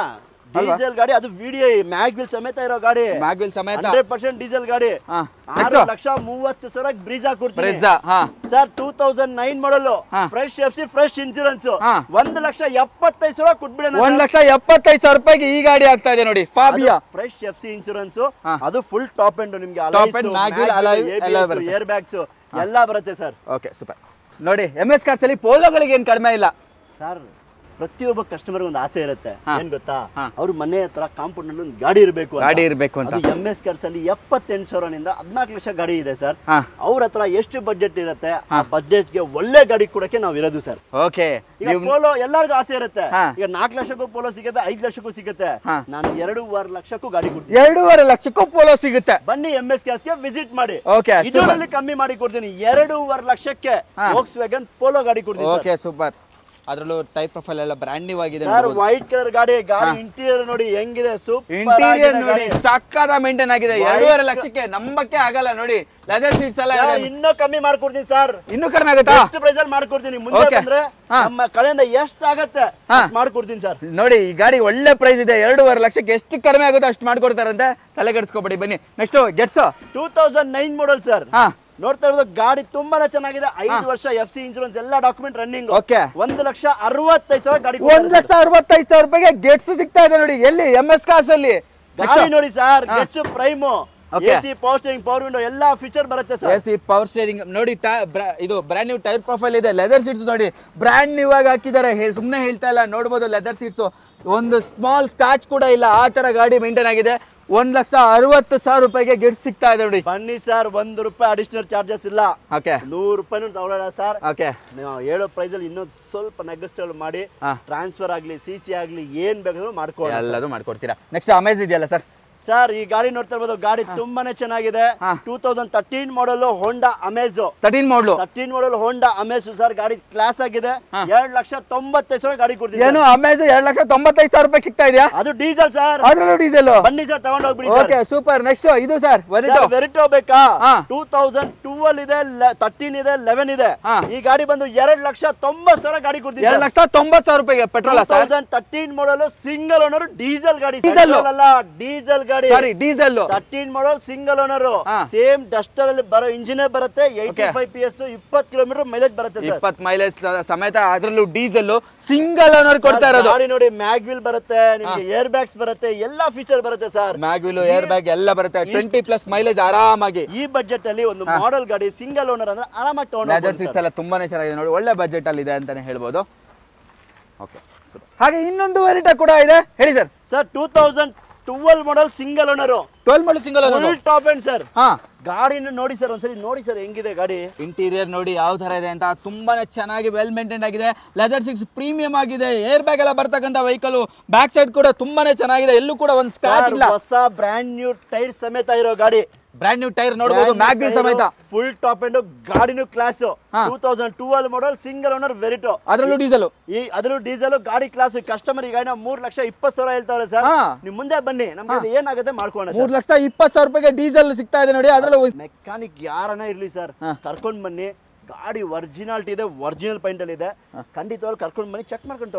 ಡೀಸೆಲ್ ಗಾಡಿ ಅದು ವಿಡಿಯೋ ಮ್ಯಾಗ್ವಿಲ್ ಸಮೇತ ಇರೋ ಗಾಡಿ ಮ್ಯಾಗ್ವಿಲ್ ಸಮೇತ 100% ಡೀಸೆಲ್ ಗಾಡಿ ಹಾ. 6,30,000 ಬ್ರೀಜಾ ಕೊಡ್ತೀನಿ ಬ್ರೆಜಾ ಹಾ ಸರ್ 2009 ಮಾಡಲ್ ಹಾ. ಫ್ರೆಶ್ FC ಫ್ರೆಶ್ ಇನ್ಶೂರೆನ್ಸ್ ಹಾ. 1,75,000 ಕೊಟ್ಬಿಡಿ 1,75,000 ರೂಪಾಯಿಗೆ ಈ ಗಾಡಿ ಆಗ್ತಾ ಇದೆ ನೋಡಿ ಫಾಬಿಯಾ ಫ್ರೆಶ್ FC ಇನ್ಶೂರೆನ್ಸ್ ಹಾ. ಅದು ಫುಲ್ ಟಾಪ್ ಎಂಡ್ ನಿಮ್ಗೆ Top end, Magwell, alloy ಎಲ್ಲ ಬರುತ್ತೆ. ಏರ್ ಬ್ಯಾಗ್ಸ್ ಎಲ್ಲ ಬರುತ್ತೆ ಸರ್ ಓಕೆ ಸೂಪರ್ ನೋಡಿ MS ಕಾರ್ಸ್ ಅಲ್ಲಿ ಪೋಲೋಗಳಿಗೆ ಏನು ಕಡಿಮೆ ಇಲ್ಲ ಸರ್ ಪ್ರತಿಯೊಬ್ಬ ಕಸ್ಟಮರ್ ಒಂದು ಆಸೆ ಇರುತ್ತೆ ಹಾ. ಏನ್ ಗೊತ್ತಾ ಹಾ. ಅವ್ರ ಮನೆ ಹತ್ರ ಕಾಂಪೌಂಡ್ ನಲ್ಲಿ ಒಂದು ಗಾಡಿ ಇರಬೇಕು ಗಾಡಿ ಇರಬೇಕು ಅಂತ MS ಕಾರ್ಸ್ ಅಲ್ಲಿ 78,000 14 ಲಕ್ಷ ಗಾಡಿ ಇದೆ ಸರ್ ಹಾ ಅವ್ರ ಹತ್ರ ಎಷ್ಟು ಬಜೆಟ್ ಇರುತ್ತೆ ಆ ಬಜೆಟ್ ಗೆ ಒಳ್ಳೆ ಗಾಡಿ ಕೊಡಕ್ಕೆ ನಾವು ಇರೋದು ಸರ್ ಓಕೆ ಈಗ ಪೋಲೋ ಎಲ್ಲರಿಗೂ ಆಸೆ ಇರುತ್ತೆ ಹಾ. ಈಗ 4 ಲಕ್ಷಕ್ಕೂ ಪೋಲೋ ಸಿಗುತ್ತೆ 5 ಲಕ್ಷಕ್ಕೂ ಸಿಗುತ್ತೆ ಹಾ. ನಾನು 2.5 ಲಕ್ಷಕ್ಕೂ ಗಾಡಿ ಕೊಡ್ತೀನಿ 2.5 ಲಕ್ಷಕ್ಕೂ ಪೋಲೋ ಸಿಗುತ್ತೆ ಬನ್ನಿ MS ಕಾರ್ಸ್ ಗೆ ವಿಸಿಟ್ ಮಾಡಿ ಓಕೆ ಇದರಲ್ಲಿ ಕಮ್ಮಿ ಮಾಡಿ ಕೊಡ್ತೀನಿ 2.5 ಲಕ್ಷಕ್ಕೆ ಹಾ. ವೋಕ್ಸ್ ವ್ಯಾಗನ್ ಪೋಲೋ ಗಾಡಿ ಕೊಡ್ತೀನಿ ಓಕೆ ಸೂಪರ್ ಅದರಲ್ಲೂ ಟೈಪ್ ಪ್ರೊಫೈಲ್ ಎಲ್ಲ ಬ್ರ್ಯಾಂಡ್ ನ್ಯೂ ಆಗಿದೆ ಸರ್ ವೈಟ್ ಕಲರ್ ಗಾಡಿ ಇಂಟೀರಿಯರ್ ನೋಡಿ ಹೆಂಗಿದೆ ಸೂಪರ್ ಇಂಟೀರಿಯರ್ ನೋಡಿ ಸಕ್ಕದ ಮೇಂಟೈನ್ ಆಗಿದೆ 2.5 ಲಕ್ಷಕ್ಕೆ ನಂಬಕ್ಕೆ ಆಗಲ್ಲ ನೋಡಿ ಲೆದರ್ ಸೀಟ್ಸ್ ಎಲ್ಲ ಇದೆ ಇನ್ನೂ ಕಮ್ಮಿ ಮಾಡ್ಕೊಡ್ತೀನಿ ಸರ್ ಇನ್ನೂ ಕಡಿಮೆ ಆಗುತ್ತಾ ಎಷ್ಟು ಪ್ರೈಸ್ ಅಲ್ಲಿ ಮಾಡ್ಕೊಡ್ತೀನಿ ಮುಂದೆ Okay. ಬಂದ್ರೆ ಹಾ. ನಮ್ಮ ಕಡೆಯಿಂದ ಎಷ್ಟು ಆಗತ್ತೆ ಹಾ. ಅಷ್ಟ್ ಮಾಡ್ಕೊಡ್ತೀನಿ ಸರ್ ನೋಡಿ ಈ ಗಾಡಿ ಒಳ್ಳೆ ಪ್ರೈಸ್ ಇದೆ 2.5 ಲಕ್ಷಕ್ಕೆ ಎಷ್ಟು ಕಡಿಮೆ ಆಗುತ್ತೋ ಅಷ್ಟು ಮಾಡ್ಕೊಡ್ತಾರಂತೆ ತಲೆ ಕೆಡಿಸ್ಕೊಬೇಡಿ ಬನ್ನಿ ನೆಕ್ಸ್ಟ್ ಗೆಟ್ಸ್ 2009 ಮಾಡಲ್ ಸರ್ ಹಾ ನೋಡ್ತಾ ಇರೋದು ಗಾಡಿ ತುಂಬಾನೇ ಚೆನ್ನಾಗಿದೆ 5 ವರ್ಷ FC ಇನ್ಶೂರೆನ್ಸ್ ಎಲ್ಲ ಡಾಕ್ಯುಮೆಂಟ್ ರನ್ನಿಂಗ್ ಓಕೆ 1,65,000 ಗಾಡಿ 1,65,000 ರೂಪಾಯಿಗೆ ಗೆಟ್ಸ್ ಸಿಗ್ತಾ ಇದೆ ನೋಡಿ ಎಲ್ಲಿ MS ಕಾರ್ಸ್ ಅಲ್ಲಿ ಗಾಡಿ ನೋಡಿ ಸರ್ ಹಾ. ಹೆಚ್ಚು Prime Okay. AC power steering power window ಎಲ್ಲಾ ಫೀಚರ್ ಬರುತ್ತೆ ಸರ್ AC ಪವರ್ ಸ್ಟೇರಿಂಗ್ ನೋಡಿ ಇದು ಬ್ರ್ಯಾಂಡ್ ನ್ಯೂ ಟೈರ್ ಪ್ರೊಫೈಲ್ ಇದೆ ಲೆದರ್ ಸೀಟ್ಸ್ ನೋಡಿ ಬ್ರ್ಯಾಂಡ್ ನ್ಯೂ ಆಗಿ ಹಾಕಿದ್ದಾರೆ ಸುಮ್ಮನೆ ಹೇಳ್ತಾ ಇಲ್ಲ ನೋಡ್ಬೋದು ಲೆದರ್ ಸೀಟ್ಸ್ ಒಂದು ಸ್ಮಾಲ್ ಸ್ಕ್ರಾಚ್ ಕೂಡ ಇಲ್ಲ ಆ ತರ ಗಾಡಿ ಮೇಂಟೈನ್ ಆಗಿದೆ 1,60,000 ರೂಪಾಯಿಗೆ ಗೆಟ್ಸ್ ಸಿಗ್ತಾ ಇದೆ ನೋಡಿ ಬನ್ನಿ ಸರ್ ₹1 ಅಡಿಷನಲ್ ಚಾರ್ಜಸ್ ಇಲ್ಲ ಓಕೆ ₹100 ತಗೊಳ್ಳೋಣ ಸರ್ ಓಕೆ ನೀವು ಹೇಳೋ ಪ್ರೈಸ್ ಅಲ್ಲಿ ಇನ್ನೊಂದು ಸ್ವಲ್ಪ ನೆಗೋಸಿಯೇಟ್ ಮಾಡಿ ಹಾ. ಟ್ರಾನ್ಸ್ಫರ್ ಆಗ್ಲಿ CC ಆಗ್ಲಿ ಏನ್ ಬೇಕಾದ್ರೂ ಮಾಡ್ಕೊಳ್ಳಿ ಎಲ್ಲರೂ ಮಾಡ್ಕೊಡ್ತೀರಾ ನೆಕ್ಸ್ಟ್ ಅಮೇಜ್ ಇದೆಯಲ್ಲ ಸರ್ ಸರ್ ಈ ಗಾಡಿ ನೋಡ್ತಾ ಇರ್ಬೋದು ಗಾಡಿ ತುಂಬಾನೇ ಚೆನ್ನಾಗಿದೆ ಹಾ. 2013 ಮಾಡಲ್ ಹೋಂಡಾ ಅಮೇಜ್ 13 ಮಾಡಲು 13 ಮಾಡಲ್ ಹೋಂಡಾ ಅಮೇಜ್ ಸರ್ ಗಾಡಿ ಕ್ಲಾಸ್ ಆಗಿದೆ ಹಾ. 2,95,000 ಗಾಡಿ ಕೊಡ್ತೀನಿ ಏನು ಅಮೇಜ್ 2,95,000 ರೂಪಾಯಿ ಸಿಗ್ತಾ ಇದೆಯಾ ಅದು ಡೀಸೆಲ್ ಸರ್ ಅದ್ರಲ್ಲೂ ಡೀಸೆಲ್ ಬನ್ನಿ ಸರ್ ತಗೊಂಡು ಹೋಗ್ಬಿಡಿ ಓಕೆ ಸೂಪರ್ ನೆಕ್ಸ್ಟ್ ಇದು ಸರ್ ವೆರಿಟೋ ಬೇಕಾ ಹಾ. 2012 ಇದೆ 13 ಇದೆ 11 ಇದೆ ಹಾ. ಈ ಗಾಡಿ ಬಂದು 2,90,000 ಗಾಡಿ ಕೊಡ್ತೀನಿ 2,90,000 ರೂಪಾಯಿಗೆ petrol sir 2013 model single owner diesel ಗಾಡಿ Diesel. petrol ಅಲ್ಲ ಡೀಸೆಲ್ ಗಾಡಿ ಸಾರಿ ಡೀಸೆಲ್ 13 ಮಾಡಲ್ ಸಿಂಗಲ್ ಓನರ್ ಹಾ. ಸೇಮ್ ಡಸ್ಟರ್ ಅಲ್ಲಿ ಬರೋ ಇಂಜಿನ್ ಬರುತ್ತೆ 85 PS 20 ಕಿಲೋಮೀಟರ್ ಮೈಲೇಜ್ ಬರುತ್ತೆ ಸರ್ 20 ಮೈಲೇಜ್ ಸಮೇತ ಅದರಲ್ಲೂ ಡೀಸೆಲ್ ಸಿಂಗಲ್ ಓನರ್ ಕೊಡ್ತಾ ಇರೋದು ಗಾಡಿ ನೋಡಿ ಮ್ಯಾಗ್ವಿಲ್ ಬರುತ್ತೆ ನಿಮಗೆ ಏರ್ ಬ್ಯಾಗ್ಸ್ ಬರುತ್ತೆ ಎಲ್ಲಾ ಫೀಚರ್ ಬರುತ್ತೆ ಸರ್ ಮ್ಯಾಗ್ವಿಲ್ ಏರ್ ಬ್ಯಾಗ್ ಎಲ್ಲ ಬರುತ್ತೆ 20+ ಮೈಲೇಜ್ ಆರಾಮಾಗಿ ಈ ಬಜೆಟ್ ಅಲ್ಲಿ ಒಂದು ಮಾಡೆಲ್ ಗಾಡಿ ಸಿಂಗಲ್ ಓನರ್ ಅಂದ್ರೆ ಆರಾಮಾಗಿ ಲೆದರ್ ತಗೊಂಡು ಸೀಟ್ಸ್ ಎಲ್ಲ ತುಂಬಾನೇ ಚೆನ್ನಾಗಿದೆ ನೋಡಿ ಒಳ್ಳೆ ಬಜೆಟ್ ಅಲ್ಲಿ ಇದೆ ಅಂತಾನೆ ಹೇಳ್ಬೋದು ಓಕೆ ಹಾಗೆ ಇನ್ನೊಂದು ವೆರಿಟಾ ಕೂಡ ಇದೆ ಹೇಳಿ sir sir 2000 12 model single owner 12 model single owner full top end sir ಹಾ ಗಾಡಿನ ನೋಡಿ ಸರ್ ಒಂದ್ಸರಿ ನೋಡಿ ಸರ್ ಹೆಂಗಿದೆ ಗಾಡಿ ಇಂಟೀರಿಯರ್ ನೋಡಿ ಯಾವ ತರ ಇದೆ ಅಂತ ತುಂಬಾನೇ ಚೆನ್ನಾಗಿ ವೆಲ್ ಮೇಂಟೈನ್ ಆಗಿದೆ ಲೆದರ್ ಸೀಟ್ಸ್ ಪ್ರೀಮಿಯಂ ಆಗಿದೆ ಏರ್ ಬ್ಯಾಗ್ ಎಲ್ಲ ಬರ್ತಕ್ಕಂಥ ವೆಹಿಕಲ್ ಬ್ಯಾಕ್ ಸೈಡ್ ಕೂಡ ತುಂಬಾನೇ ಚೆನ್ನಾಗಿದೆ ಎಲ್ಲೂ ಕೂಡ ಒಂದು ಸ್ಕ್ರಾಚ್ ಇಲ್ಲ ಹೊಸ ಬ್ರ್ಯಾಂಡ್ ನ್ಯೂ ಟೈರ್ ಸಮೇತ ಇರೋ ಗಾಡಿ ಬ್ರ್ಯಾಂಡ್ ನ್ಯೂ ಟೈರ್ ನೋಡಬಹುದು ಮ್ಯಾಗ್ ವೀಲ್ ಸಮೇತ ಫುಲ್ ಟಾಪ್ ಎಂಡ್ ಗಾಡಿನೂ class 2012 model single owner Verito ಅದರಲ್ಲೂ ಡೀಸೆಲ್ ಗಾಡಿ ಕ್ಲಾಸ್ ಕಸ್ಟಮರ್ ಈಗ 3,20,000 ಹೇಳ್ತಾವ್ರೆ ಸರ್ ನಿಮ್ ಮುಂದೆ ಬನ್ನಿ ನಮ್ಗೆ ಏನಾಗುತ್ತೆ ಮಾಡ್ಕೋಣ 3,20,000 ರೂಪಾಯಿಗೆ ಡೀಸೆಲ್ ಸಿಗ್ತಾ ಇದೆ ನೋಡಿ ಅದರಲ್ಲೂ ಮೆಕ್ಯಾನಿಕ್ ಯಾರನ್ನ ಇರ್ಲಿ ಸರ್ ಕರ್ಕೊಂಡ್ ಬನ್ನಿ ಗಾಡಿ ಒರಿಜಿನಾಲಿಟಿ ಇದೆ ಒರಿಜಿನಲ್ ಪೈಂಟ್ ಅಲ್ಲಿ ಇದೆ ಖಂಡಿತವಾಗ್ಲೂ ಕರ್ಕೊಂಡು ಬನ್ನಿ ಚೆಕ್ ಮಾಡ್ಕೊಂಡು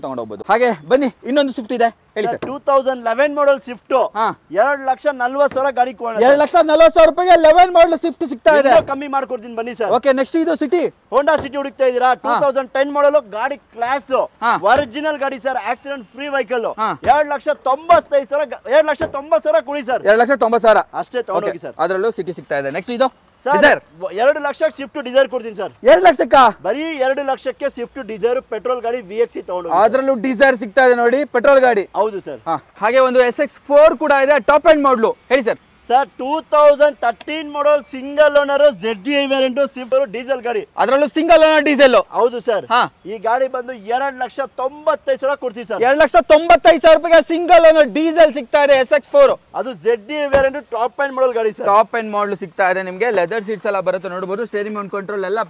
ತಗೊಂಡು ಹೋಗ್ಬೋದು ಹಾಗೆ ಬನ್ನಿ ಇನ್ನೊಂದು ಸ್ವಿಫ್ಟ್ ಇದೆ ಹೇಳಿ ಸರ್ 2011 ಮಾಡಲ್ ಸ್ವಿಫ್ಟ್ 2,40,000 ಗಾಡಿ 2,40,000 ರೂಪಾಯಿಗೆ 11 ಮಾಡಲ್ ಸ್ವಿಫ್ಟ್ ಸಿಗ್ತಾ ಇದೆ ಕಮ್ಮಿ ಮಾಡ್ಕೊಡ್ತೀನಿ ಬನ್ನಿ ಸರ್ ಓಕೆ ನೆಕ್ಸ್ಟ್ ಇದು ಸಿಟಿ ಹೋಂಡಾ ಸಿಟಿ ಹುಡುಕ್ತಾ ಇದೀರಾ 2010 ಮಾಡಲ್ ಗಾಡಿ ಕ್ಲಾಸ್ ಒರಿಜಿನಲ್ ಗಾಡಿ ಸರ್ ಆಕ್ಸಿಡೆಂಟ್ ಫ್ರೀ ವೆಹಿಕಲ್ 2,95,000 2,90,000 ಕೊಡಿ ಸರ್ 2,90,000 ಅಷ್ಟೇ ತಗೊಂಡೋಗಿ ಸರ್ ಅದರಲ್ಲೂ ಸಿಟಿ ಸಿಗ್ತಾ ಇದೆ ನೆಕ್ಸ್ಟ್ ಇದು ಸರ್ 2 ಲಕ್ಷಕ್ಕೆ ಸ್ವಿಫ್ಟ್ ಡಿಸೈರ್ ಕೊಡ್ತೀನಿ ಸರ್ 2 ಲಕ್ಷಕ್ಕ ಬರೀ 2 ಲಕ್ಷಕ್ಕೆ ಸ್ವಿಫ್ಟ್ ಡಿಸೈರ್ ಪೆಟ್ರೋಲ್ ಗಾಡಿ VXC ತಗೊಂಡು ಅದರಲ್ಲೂ ಡಿಸೈರ್ ಸಿಗ್ತಾ ಇದೆ ನೋಡಿ ಪೆಟ್ರೋಲ್ ಗಾಡಿ ಹೌದು ಸರ್ ಹಾಗೆ ಒಂದು SX4 ಕೂಡ ಇದೆ ಟಾಪ್ ಎಂಡ್ ಮಾಡಲು ಹೇಳಿ sir sir 2013 model single owner ZDI variant Swift diesel ಗಾಡಿ ಅದರಲ್ಲೂ ಸಿಂಗಲ್ ಓನರ್ ಡೀಸೆಲ್ ಹೌದು ಸರ್ ಈ ಗಾಡಿ ಬಂದು 2,95,000 ಕೊಡ್ತೀವಿ ಸರ್ 2,95,000 ರೂಪಾಯಿಗೆ ಸಿಂಗಲ್ ಓನರ್ ಡೀಸೆಲ್ ಸಿಗ್ತಾ ಇದೆ SX4 ಅದು ZDI variant top end model ಗಾಡಿ ಸರ್ ಟಾಪ್ ಎಂಡ್ ಮಾಡಲ್ ಸಿಗ್ತಾ ಇದೆ ನಿಮಗೆ ಲೆದರ್ ಸೀಟ್ಸ್ ಎಲ್ಲ ಬರುತ್ತೆ ನೋಡಬಹುದು ಸ್ಟೇರಿಂಗ್ ಮೌಂಟ್ ಕಂಟ್ರೋಲ್ ಎಲ್ಲ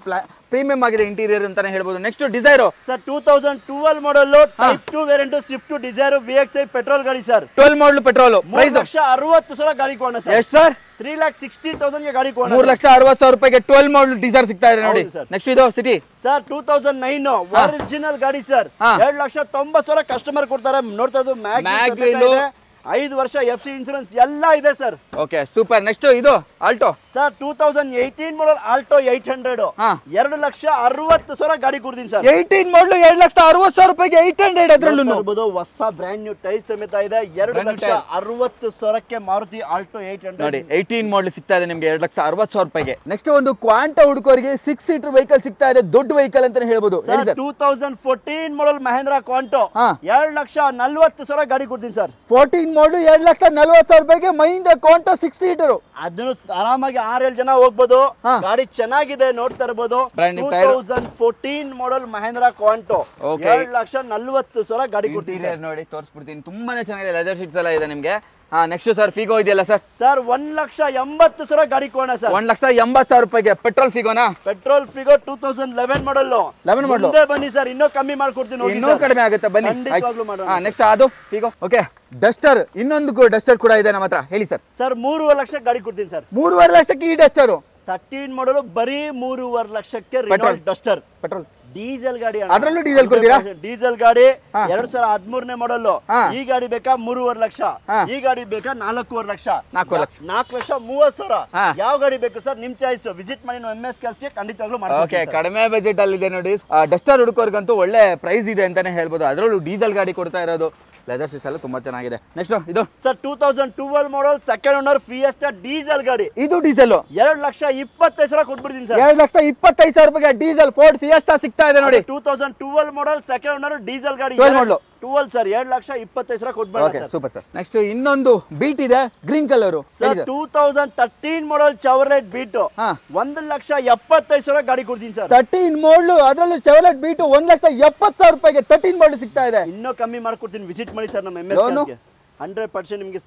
ಪ್ರೀಮಿಯಂ ಆಗಿದೆ ಇಂಟೀರಿಯರ್ ಅಂತಾನೆ ಹೇಳ್ಬೋದು next Dzire sir 2012 model type 2 variant Swift Dzire VXI petrol ಗಾಡಿ ಸರ್ 12 ಮಾಡಲ್ ಪೆಟ್ರೋಲ್ ಪ್ರೈಸ್ 3,60,000 ಗಾಡಿ ಕೊಡೋಣ ಎಷ್ಟು ಸರ್ 3,60,000 ಗಾಡಿ ಕೊಡೋಣ 3,60,000 ರೂಪಾಯಿಗೆ 12 ಮಾಡಲ್ ಡೀಸರ್ ಸಿಗ್ತಾ ಇದೆ ನೋಡಿ ನೆಕ್ಸ್ಟ್ ಇದು ಸಿಟಿ ಸರ್ 2009 ಒರಿಜಿನಲ್ ಗಾಡಿ ಸರ್ 2,90,000 ಕಸ್ಟಮರ್ ಕೊಡ್ತಾರೆ ನೋಡ್ತಾ ಇದ್ದು ಮ್ಯಾಗ್ ವೀಲ್ 5 ವರ್ಷ FC ಇನ್ಶೂರೆನ್ಸ್ ಎಲ್ಲ ಇದೆ ಸರ್ ಓಕೆ ಸೂಪರ್ ನೆಕ್ಸ್ಟ್ ಇದು ಆಲ್ಟೋ ಸರ್ 2018 ಮಾಡಲ್ ಆಲ್ಟೋ 800 2,60,000 ಗಾಡಿ ಕೊಡ್ತೀನಿ ಸರ್ 18 ಮಾಡಲು 2,60,000 ರೂಪಾಯಿಗೆ 800 ಅದರಲ್ಲೂ ಹೊಸ ಬ್ರ್ಯಾಂಡ್ ನ್ಯೂ ಟೈರ್ ಸಮೇತ ಇದೆ 2,60,000 ಮಾರುತಿ ಆಲ್ಟೋ 800 ನೋಡಿ 18 ಮಾಡಲ್ ಸಿಗ್ತಾ ಇದೆ ನಿಮಗೆ 2,60,000 ರೂಪಾಯಿಗೆ ನೆಕ್ಸ್ಟ್ ಒಂದು ಕ್ವಾಂಟ ಹುಡುಕೋರಿಗೆ 6 ಸೀಟರ್ ವೆಹಿಕಲ್ ಸಿಗ್ತಾ ಇದೆ ದೊಡ್ಡ ವೆಹಿಕಲ್ ಅಂತಾನೆ ಹೇಳ್ಬೋದು 2014 ಮಾಡಲ್ ಮಹೇಂದ್ರ ಕ್ವಾಂಟೋ 2,40,000 ಗಾಡಿ ಕೊಡ್ತೀನಿ ಸರ್ 14 ಮಾಡಲು 2,40,000 ರೂಪಾಯಿಗೆ ಮಹೀಂದ್ರ ಕ್ವಾಂಟೋ 6 ಸೀಟರ್ ಅದನ್ನು ಆರಾಮಾಗಿ 6-7 ಜನ ಹೋಗ್ಬೋದು ಗಾಡಿ ಚೆನ್ನಾಗಿದೆ ನೋಡ್ತಾ ಇರಬಹುದು 2014 ಮಾಡಲ್ ಮಹೇಂದ್ರ ಕ್ವಾಂಟೋ 2,40,000 ಗಾಡಿ ಕೊಡ್ತೀನಿ ನೋಡಿ ತೋರಿಸ್ಬಿಡ್ತೀನಿ ತುಂಬಾನೇ ಚೆನ್ನಾಗಿದೆ ಲೆದರ್ ಸೀಟ್ಸ್ ಎಲ್ಲ ಇದೆ ನಿಮಗೆ ನೆಕ್ಸ್ಟ್ ಸರ್ ಫಿಗೋ ಇದೆಯಲ್ಲ ಸರ್ 1,80,000 ಗಾಡಿ ಕೊಡೋಣ ಸರ್ 1,80,000 ರೂಪಾಯಿಗೆ ಪೆಟ್ರೋಲ್ ಫಿಗೋನಾ ಪೆಟ್ರೋಲ್ ಫಿಗೋ 2011 ಮಾಡಲ್ 11 ಮಾಡಲ್ ಬನ್ನಿ ಸರ್ ಇನ್ನೂ ಕಮ್ಮಿ ಮಾಡ್ಕೊಡ್ತೀನಿ ಇನ್ನೂ ಕಡಿಮೆ ಆಗುತ್ತೆ ಬನ್ನಿ ನೆಕ್ಸ್ಟ್ ಅದು ಫಿಗೋ ಓಕೆ ಡಸ್ಟರ್ ಇನ್ನೊಂದು ಡಸ್ಟರ್ ಕೂಡ ಇದೆ ನಮ್ಮ ಹತ್ರ ಹೇಳಿ ಸರ್ 3,5 ಲಕ್ಷಕ್ಕೆ ಗಾಡಿ ಕೊಡ್ತೀನಿ ಸರ್ 3,5 ಲಕ್ಷಕ್ಕೆ ಈ ಡಸ್ಟರ್ 13 ಮಾಡಲ್ ಬರೀ 3,5 ಲಕ್ಷಕ್ಕೆ ರೆನಾಲ್ಟ್ ಡಸ್ಟರ್ ಪೆಟ್ರೋಲ್ ಡೀಸೆಲ್ ಗಾಡಿ ಅದರಲ್ಲೂ ಡೀಸೆಲ್ ಕೊಡ್ತೀರಾ ಡೀಸೆಲ್ ಗಾಡಿ 2013 ಮಾಡಲ್ ಈ ಗಾಡಿ ಬೇಕಾ 3,5 ಲಕ್ಷ ಈ ಗಾಡಿ ಬೇಕಾ 4,5 ಲಕ್ಷ 4,30,000 ಯಾವ ಗಾಡಿ ಬೇಕು ಸರ್ ನಿಮ್ ಚಾಯ್ಸ್ ವಿಸಿಟ್ ಮಾಡಿ ನಾವು MS ಕ್ಯಾಸ್ಗೆ ಖಂಡಿತವಾಗ್ಲೂ ಓಕೆ ಕಡಿಮೆ ಬಜೆಟ್ ಅಲ್ಲಿ ಇದೆ ನೋಡಿ ಡಸ್ಟರ್ ಹುಡುಕೋರ್ಗಂತೂ ಒಳ್ಳೆ ಪ್ರೈಸ್ ಇದೆ ಅಂತಾನೆ ಹೇಳ್ಬೋದು ಅದರಲ್ಲೂ ಡೀಸೆಲ್ ಗಾಡಿ ಕೊಡ್ತಾ ಇರೋದು ಲೆದರ್ ಸೀಟ್ಸ್ ಎಲ್ಲ ತುಂಬಾ ಚೆನ್ನಾಗಿದೆ ನೆಕ್ಸ್ಟ್ ಇದು sir 2012 model second owner fiesta diesel ಗಾಡಿ ಇದು ಡೀಸೆಲ್ 2,25,000 ಕೊಟ್ಬಿಡ್ತೀನಿ ಸರ್ 2,25,000 ರೂಪಾಯಿಗೆ ಡೀಸೆಲ್ ಫೋರ್ಡ್ ಫಿಯೆಸ್ಟಾ ಸಿಗ್ತಾ ಇದೆ ನೋಡಿ 2012 ಮಾಡಲ್ ಸೆಕೆಂಡ್ ಓನರ್ ಡೀಸೆಲ್ ಗಾಡಿ 12 ಮಾಡಲ್ 12 ಸರ್ 2,25,000 ಕೊಟ್ಬಿಡಿ ಓಕೆ ಸೂಪರ್ ಸರ್ ನೆಕ್ಸ್ಟ್ ಇನ್ನೊಂದು ಬೀಟ್ ಇದೆ ಗ್ರೀನ್ ಕಲರ್ ಸರ್ 2013 ಮಾಡಲ್ ಚವರ್ಲೆಟ್ ಬೀಟ್ 1,70,000 ಗಾಡಿ ಕೊಡ್ತೀನಿ ಸರ್ 13 ಮಾಡಲ್ ಅದರಲ್ಲೂ ಚವರ್ಲೆಟ್ ಬೀಟ್ 1,70,000 ರೂಪಾಯಿಗೆ 13 ಮಾಡಲ್ ಸಿಗ್ತಾ ಇದೆ ಇನ್ನೂ ಕಮ್ಮಿ ಮಾಡ್ಕೊಡ್ತೀನಿ ವಿಸಿಟ್ ಮಾಡಿ ಸರ್ ನಮ್ಮ MS ಕ್ಯಾಸ್ಗೆ 100% ನಿಮಗೆ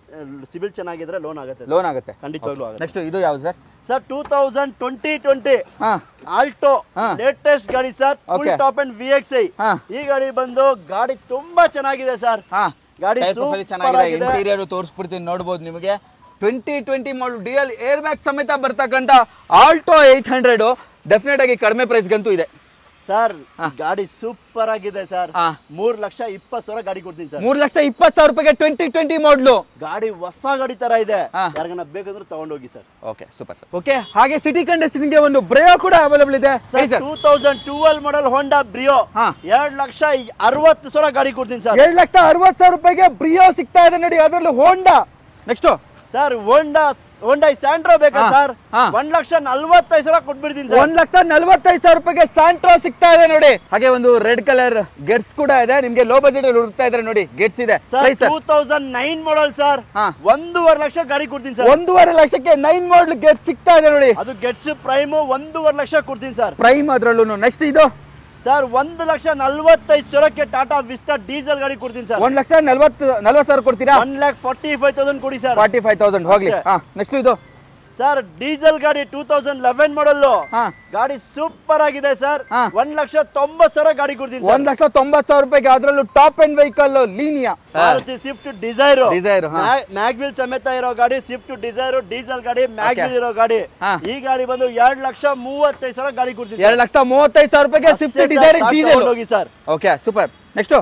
ಸಿಬಿಲ್ ಚೆನ್ನಾಗಿದ್ರೆ ಲೋನ್ ಆಗುತ್ತೆ ಖಂಡಿತವಾಗ್ಲೂ ಆಗುತ್ತೆ ನೆಕ್ಸ್ಟ್ ಇದು ಯಾವುದು ಸರ್ ಸರ್ 2020 ಆಲ್ಟೋ ಲೇಟೆಸ್ಟ್ ಗಾಡಿ sir full top and VXI ಈ ಗಾಡಿ ಬಂದು ಗಾಡಿ ತುಂಬಾ ಚೆನ್ನಾಗಿದೆ ಸರ್ ಗಾಡಿ ಚೆನ್ನಾಗಿದೆ ಇಂಟೀರಿಯರ್ ತೋರಿಸ್ಬಿಡ್ತೀನಿ ನೋಡಬಹುದು ನಿಮಗೆ 2020 ಮಾಡಲ್ ಡ್ಯುಯಲ್ ಏರ್ ಬ್ಯಾಗ್ ಸಮೇತ ಬರ್ತಕ್ಕಂತ ಆಲ್ಟೋ 800 ಡೆಫಿನೆಟ್ ಆಗಿ ಕಡಿಮೆ ಪ್ರೈಸ್ ಗಂತೂ ಇದೆ ಸರ್ ಗಾಡಿ ಸೂಪರ್ ಆಗಿದೆ ಸರ್ 3,20,000 ಗಾಡಿ ಕೊಡ್ತೀನಿ ಸರ್ 3,20,000 ರೂಪಾಯಿಗೆ 2020 ಮಾಡಲು ಗಾಡಿ ಹೊಸ ಗಾಡಿ ತರ ಇದೆ ಯಾರಿಗನ ಬೇಕಾದ್ರೂ ತಗೊಂಡೋಗಿ sir okay super sir okay ಹಾಗೆ ಸಿಟಿ ಕಂಡೀಷನಿಂಗ್ ಗೆ ಒಂದು ಬ್ರಿಯೋ ಕೂಡ ಅವೈಲೇಬಲ್ ಇದೆ 2012 ಮಾಡಲ್ ಹೋಂಡಾ ಬ್ರಿಯೋ 2,60,000 ಗಾಡಿ ಕೊಡ್ತೀನಿ ಸರ್ 2,60,000 ರೂಪಾಯಿಗೆ ಬ್ರಿಯೋ ಸಿಗ್ತಾ ಇದೆ ನೋಡಿ ಅದರಲ್ಲೂ ಹೋಂಡಾ ನೆಕ್ಸ್ಟ್ ಸರ್ ಹೋಂಡಾ ಸ್ಯಾಂಟ್ರೋ ಬೇಕಾ ಸರ್? 1,45,000 ಕೊಟ್ಬಿಡ್ತೀನಿ ಸರ್. 1,45,000 ರೂಪಾಯಿಗೆ ಸ್ಯಾಂಟ್ರೋ ಸಿಗ್ತಾ ಇದೆ ನೋಡಿ. ಹಾಗೆ ಒಂದು ರೆಡ್ ಕಲರ್ ಗೆಟ್ಸ್ ಕೂಡ ಇದೆ ನಿಮ್ಗೆ. ಲೋ ಬಜೆಟ್ ಅಲ್ಲಿ ಹುಡುಕ್ತಾ ಇದ್ರೆ ನೋಡಿ ಗೆಟ್ಸ್ ಇದೆ. 2009 ಮಾಡಲ್ ಸರ್. 1.5 ಲಕ್ಷ ಗಾಡಿ ಕೊಡ್ತೀನಿ ಸರ್. 1.5 ಲಕ್ಷಕ್ಕೆ 9 ಮಾಡಲ್ ಗೆಟ್ಸ್ ಸಿಗ್ತಾ ಇದೆ ನೋಡಿ. ಅದು ಗೆಟ್ಸ್ ಪ್ರೈಮ್ 1.5 ಲಕ್ಷ ಕೊಡ್ತೀನಿ ಸರ್. ಪ್ರೈಮ್ ಅದ್ರಲ್ಲೂ. ನೆಕ್ಸ್ಟ್ ಇದು ಸರ್ 1,45,000ಕ್ಕೆ ಟಾಟಾ ವಿಸ್ಟಾ ಡೀಸೆಲ್ ಗಾಡಿ ಕೊಡ್ತೀನಿ ಸರ್. 1,40,000 ಕೊಡ್ತೀರಾ? 1,45,000 ಕೊಡಿ ಸರ್. 45,000 ಹೋಗ್ಲಿ. ನೆಕ್ಸ್ಟ್ ಇದು ಸರ್ ಡೀಸೆಲ್ ಗಾಡಿ 2011 ಮಾಡಲ್ ಗಾಡಿ ಸೂಪರ್ ಆಗಿದೆ ಸರ್. 1,90,000 ಗಾಡಿ ಕೊಡ್ತೀನಿ ಸರ್. 1,90,000 ರೂಪಾಯಿಗೆ ಅದ್ರಲ್ಲೂ top end vehicle Linea Maruti Swift Dzire mag wheel ಸಮೇತ ಇರೋ ಗಾಡಿ. ಸ್ವಿಫ್ಟ್ ಡಿಸೈರ್ ಡೀಸೆಲ್ ಗಾಡಿ, ಮ್ಯಾಗ್ವಿಲ್ ಇರೋ ಗಾಡಿ. ಈ ಗಾಡಿ ಬಂದು 2,35,000 ಗಾಡಿ ಕೊಡ್ತೀನಿ. 2,35,000 ರೂಪಾಯಿಗೆ ಸ್ವಿಫ್ಟ್ ಡಿಸೈರ್ ಡೀಸೆಲ್ ಹೋಗಿ sir. Okay super. Next